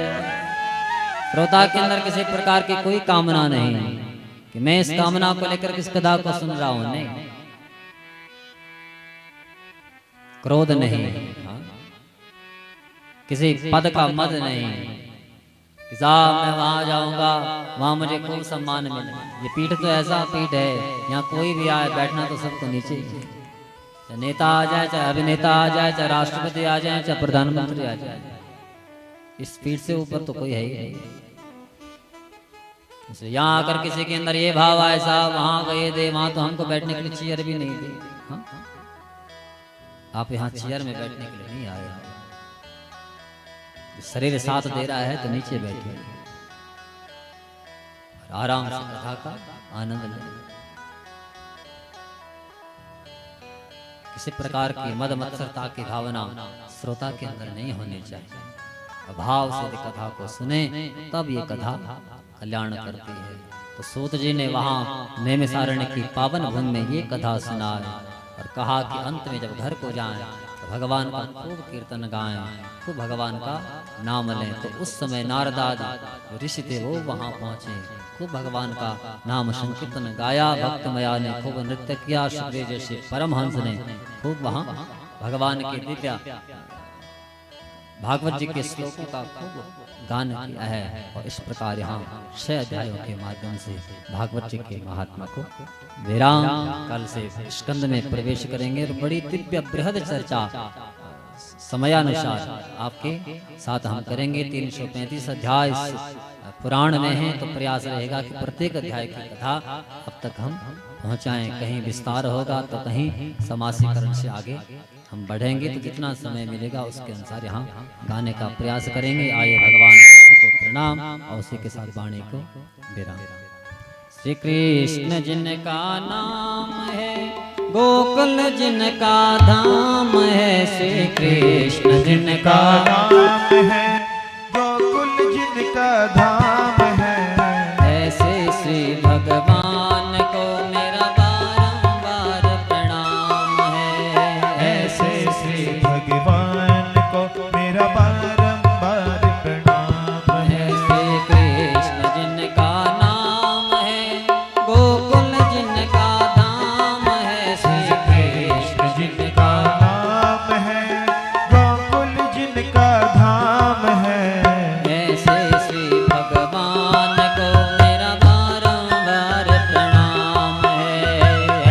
श्रोता के अंदर किसी प्रकार की कोई कामना नहीं कि मैं इस कामना को लेकर किस कथा को सुन रहा हूं, नहीं, क्रोध नहीं, किसी पद का मद नहीं कि साहब मैं वहां जाऊंगा, वहां मुझे खूब सम्मान मिले। ये पीठ तो ऐसा पीठ है, यहाँ कोई भी आए बैठना तो सबको नीचे ही, चाहे नेता आ जाए, चाहे अभिनेता आ जाए, चाहे राष्ट्रपति आ जाए, चाहे प्रधानमंत्री आ जाए, इस पीठ से ऊपर तो कोई है ही नहीं। यहाँ आकर किसी के अंदर ये भाव आए साहब वहां गए दे, वहां तो हमको बैठने के लिए चेयर भी नहीं दी। हाँ? आप यहाँ चेयर में बैठने के लिए नहीं आए, शरीर साथ दे रहा है तो नीचे बैठिए और आराम से कथा का आनंद लें। किसी प्रकार की मद मत्सरता की भावना श्रोता के अंदर नहीं होनी चाहिए। भाव से कथा को सुने तब ये कथा कल्याण करती है। तो सूत जी ने वहां नैमिषारण्य की पावन भूमि में ये कथा सुनाई और कहा कि अंत में जब घर को जाएं तो भगवान का खूब कीर्तन गाएं, खूब भगवान का नाम लें। तो उस समय नारदादि ऋषि थे वो वहां पहुंचे, खूब भगवान का नाम संकीर्तन गाया। भक्त मया ने खूब नृत्य किया, सुखदेव जैसे परमहंस ने खूब वहां भगवान के दिव्य भागवत जी के श्लोकों का खूब गान किया है। और इस प्रकार यहाँ 6 अध्यायों के माध्यम से भागवत जी के महात्मा को विराम, कल से स्कंद में प्रवेश करेंगे और बड़ी दिव्य बृहद चर्चा समयानुसार आपके साथ हम करेंगे। 335 अध्याय पुराण में हैं, तो प्रयास रहेगा कि प्रत्येक अध्याय की कथा अब तक हम पहुंचाएं। कहीं विस्तार होगा तो कहीं समासीकरण से आगे हम बढ़ेंगे, तो जितना समय मिलेगा उसके अनुसार यहाँ गाने का प्रयास करेंगे। आइए भगवान को प्रणाम और उसी के साथ वाणी को विराम। श्री कृष्ण जिनका नाम है, गोकुल जिनका धाम है। श्री कृष्ण जिनका नाम है, गोकुल जिनका धाम है। ऐसे श्री भगवान को मेरा बारंबार प्रणाम है। ऐसे श्री भगवान को मेरा बारंबार प्रणाम है। श्री कृष्ण जिनका नाम है, गोकुल जिनका धाम है। श्री कृष्ण जिनका नाम है, गोकुल जिनका धाम है। ऐसे श्री भगवान को मेरा बारंबार प्रणाम है।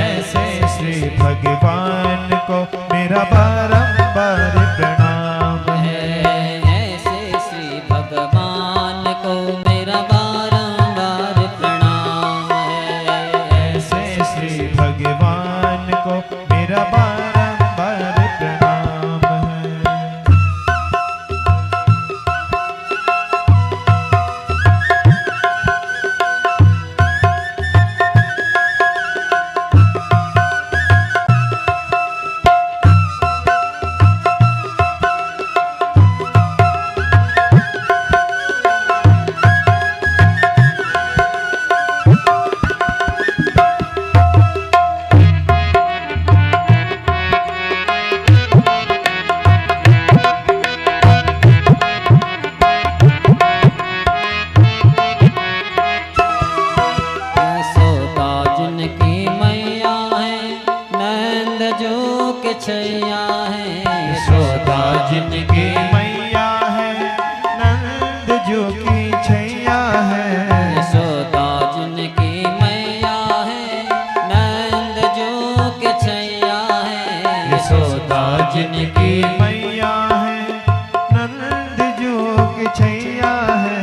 ऐसे श्री भगवान को मेरा बारंबार प्रणाम है। ऐसे श्री भगवान को मेरा बारंबार प्रणाम है। ऐसे श्री भगवान को मेरा बारंबार प्रणाम है। यशोदा जिनकी मैया है, नंद जो के छैया है। यशोदा जिनकी मैया है, नंद जो की छैया है। जिनकी मैया है, नंद जो की छैया है।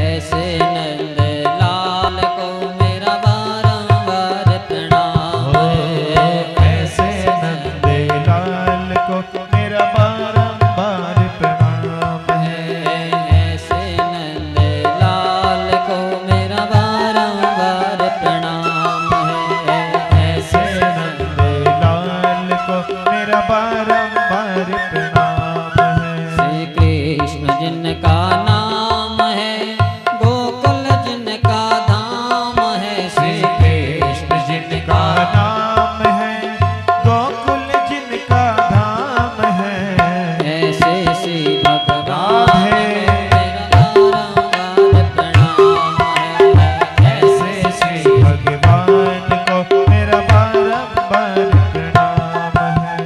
ऐसे नंद लाल को मेरा बारंबार प्रणाम है। ऐसे नंद लाल को मेरा बारंबार प्रणाम है। ऐसे नंद लाल को मेरा बारंबार प्रणाम है। ऐसे नंद लाल को मेरा बारंबार प्रणाम है। श्री कृष्ण जिनका नाम है, गोकुल जिनका धाम है। श्री कृष्ण जिनका नाम है, गोकुल जिनका धाम है। ऐसे श्री भगवान राधे। ऐसे श्री भगवान को मेरा बारंबार प्रणाम है।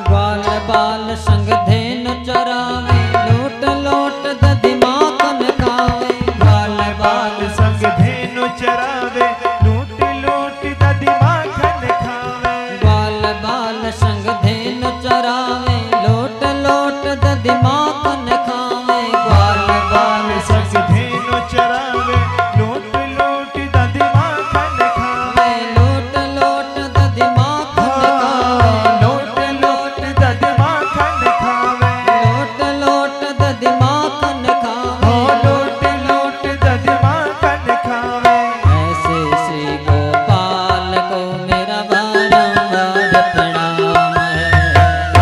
ग्वाल बाल संग धेनु चरावे, लोट लोट दधि माखन खावे। ग्वाल बाल संग धेनु चरावे, लूट लूट दधि माखन खावे। ग्वाल बाल संग धेनु चरावे, लोट लोट दधि माखन खावे। ग्वाल बाल संग धेनु चरावे, लूट लूट दधि माखन खावे। लोट लोट दधि माखन खावे। लूट लूट दधि माखन खावे। लोट लोट दधि माखन खावे। लूट लूट दधि माखन खावे। ऐसे श्री गोपाल को मेरा बारंबार प्रणाम है।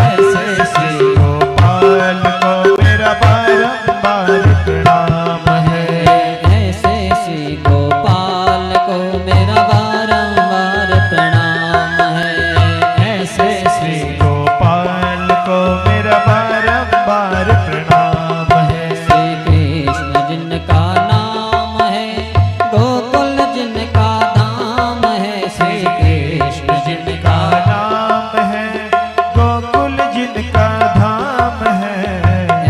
ऐसे श्री गोपाल को मेरा बारंबार प्रणाम है। ऐसे श्री गोपाल को मेरा बारंबार प्रणाम है। ऐसे श्री गोपाल को मेरा बारंबार प्रणाम है। श्री कृष्ण जिनका नाम है, गोकुल जिनका धाम है। श्री कृष्ण जिनका नाम है, गोकुल जिनका धाम है।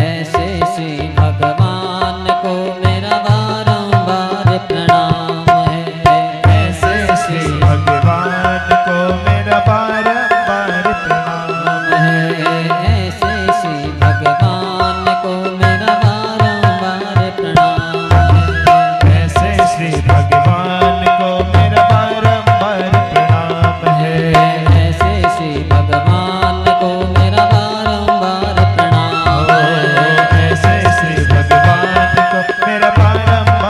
ऐसे श्री भगवान को मेरा बारंबार प्रणाम है। ऐसे श्री भगवान को मेरा बारंबार प्रणाम है। ऐसे श्री भगवान को मेरा बारंबार प्रणाम है। ऐसे श्री भगवान को मेरा बारंबार प्रणाम है। ऐसे श्री भगवान को मेरा बारंबार प्रणाम है। ऐसे श्री भगवान को मेरा बारंबार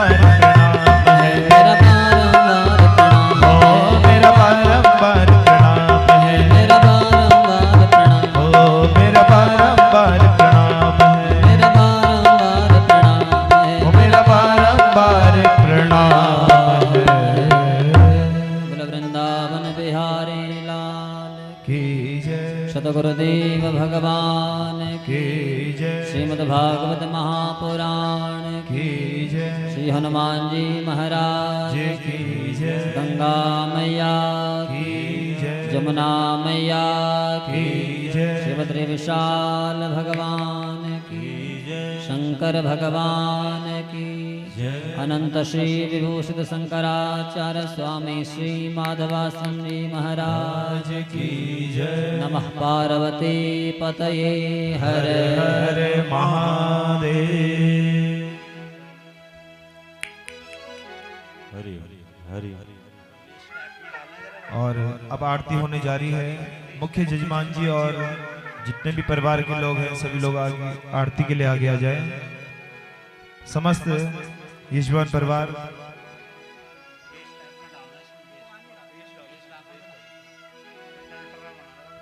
प्रणाम है। मेरा बारंबार प्रणाम है। मेरा बारंबार प्रणाम है। मेरा बारंबार प्रणाम। मेरा बारंबार प्रणाम है। मेरा बारंबार प्रणाम है। मेरा बारंबार प्रणाम है। बोल वृंदावन बिहारी लाल की जय, सतगुरुदेव भगवान की की जय, श्रीमद्भागवत महापुराण की की जय, श्री हनुमान जी महाराज जय की जय, गंगा मैया की की जय, जमुना मैया की की जय, शिवद्री विशाल भगवान की शंकर भगवान की अनंत श्री विभूषित शंकराचार्य स्वामी श्री माधवासन जी महाराज की जय। नमः पार्वती पतये हर हर महादेव। हरि हरि। और अब आरती होने जा रही है। मुख्य जजमान जी और जितने भी परिवार के लोग हैं सभी लोग आगे आरती के लिए आगे आ जाए। समस्त यशवान परिवार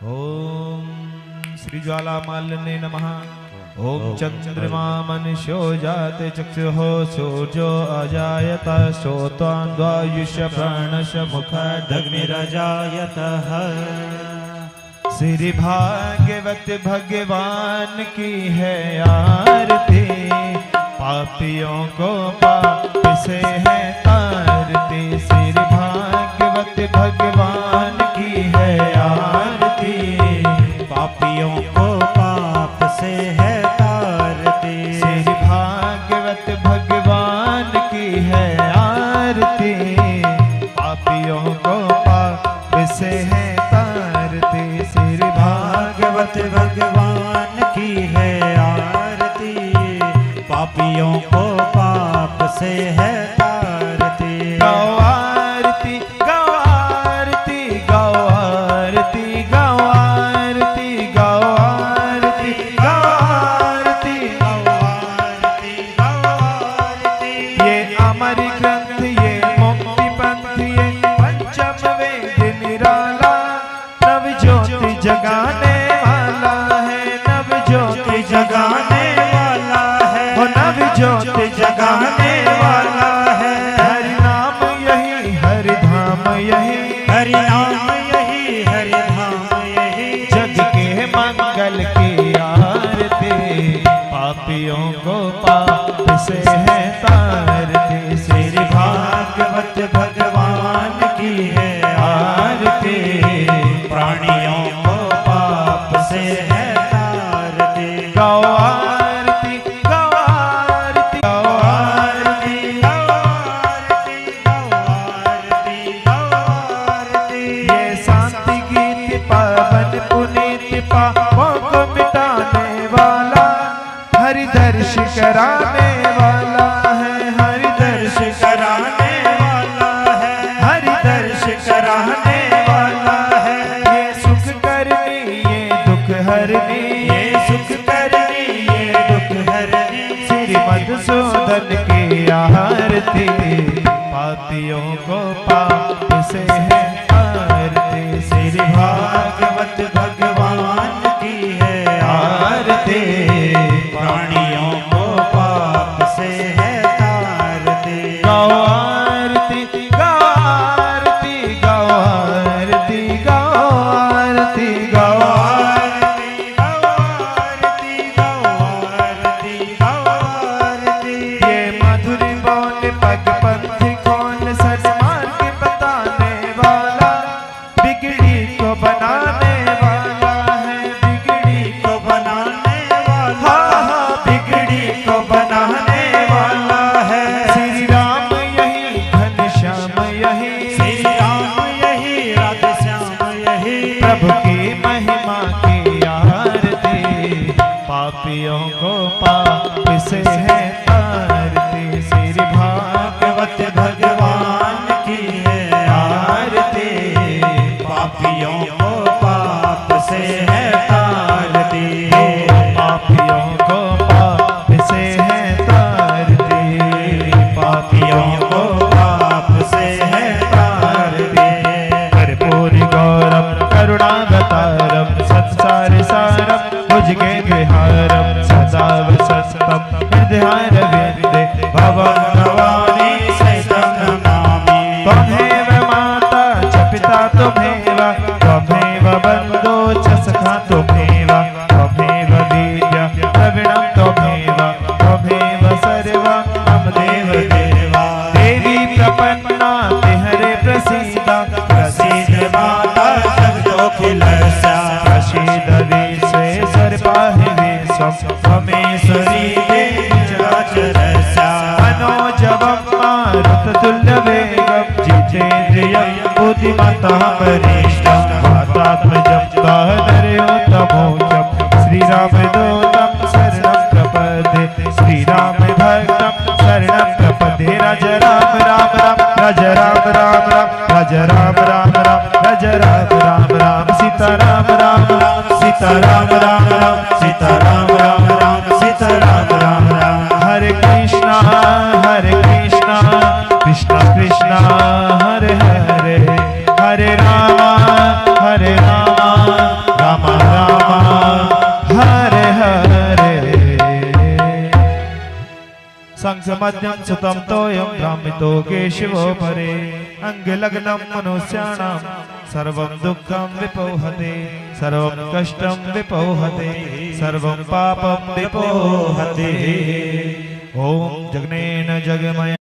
ओम श्री ज्वाला मालिने नमः। ओम चंद्रमा मनुष्यो जाते चक्षुः सूर्यो अजायत श्रोतान्द्वायुष प्राणश मुखादग्निरजायतः। श्री भागवत भगवान की है आरती, पापियों को पाप से है तारती। श्री भागवत भगवान की है आरती, पापियों को पाप से है तारती। श्री भागवत भगवान की है आरती, पापियों को पाप से है तारती। श्री भागवत भगवान की है आरती, पापियों को पाप से है तारती। गौ आरती गौ आरती गौ आरती गौ आरती गौ आरती गौ आरती गौ आरती गौ आरती। ये अमर ग्रंथ ये मुक्ति पंथ ये पंचम वेद निराला, नव ज्योति जगाने वाला है, नव ज्योति जगाने वाला है, वो नव ज्योति जगाने वाला है। हरि नाम यही हरि धाम यही, हरि नाम यही हरि धाम यही। जग के मंगल की आरती, पापियों को पाप से है तारती। श्री भागवत भगवान की है आरती, प्राणियों को पाप से है तारती। गौ आरती गौ आरती गौ आरती गौ आरती गौ आरती गौ आरती। ये शांति गीत पावन पुनीत पापों को मिटाने वाला, हरि दर्श कराने वाला है, हरि दर्श कराने वाला है, हरि दर्श कराने वाला है। ये सुख करनी ये दुख हरनी, ये सुख करनी ये दुख हरनी। श्री मधुसूदन की आरती, पापियों को पाप से है आरती। श्री भागवत भगवान की है आरती, प्राणियों को पाप से है तारती। गौ आरती गौ आरती गौ आरती गौ आरती गौ आरती गौ आरती गौ आरती गौ आरती। ये मधुर बोल पग पंथ कौन सन्मार्ग बताने वाला, बिगड़ी को बनाने वाला है, बिगड़ी को बनाने वाला, हाँ हाँ बिगड़ी को बनाने वाला है। श्री राम यही घनश्याम यही, श्री राम यही राधे श्याम यही। प्रभु की महिमा की आरती, पापियों को पाप से है तारती। श्री भागवत भगवान की है आरती, पापियों को पाप से है तारती। पापियों को पाप से है तारती, पापियों को पाप से है तारती। कर्पूर गौरम करुणावतारम संसार सारम भुजगेन्द्रहारम सदा वसंतम हृदयारविंदे भवं भवानी सहितं नमामि। त्वमेव माता च पिता त्वमेव, त्वमेव बन्धो च सखा त्वमेव, त्वमेव वीर्य प्रवीणं त्वमेव, त्वमेव सर्वं मम देव देवा देवी प्रपन्ना ते हरे प्रसीदा, प्रसीद माता जगदोखिलस्या। प्रसीद विश्वेश्वर पाहि विश्वं त्वमेश्वरी देवी चराचरस्या। मनोज संसमध्यं सुतं तोयं भ्रामितो केशवो परे अंगलग्नं मनुष्याणां सर्वं दुःखं विपोहते सर्वं कष्टं विपोहते सर्वं पापं विपोहते। ओम जगनेन जगमय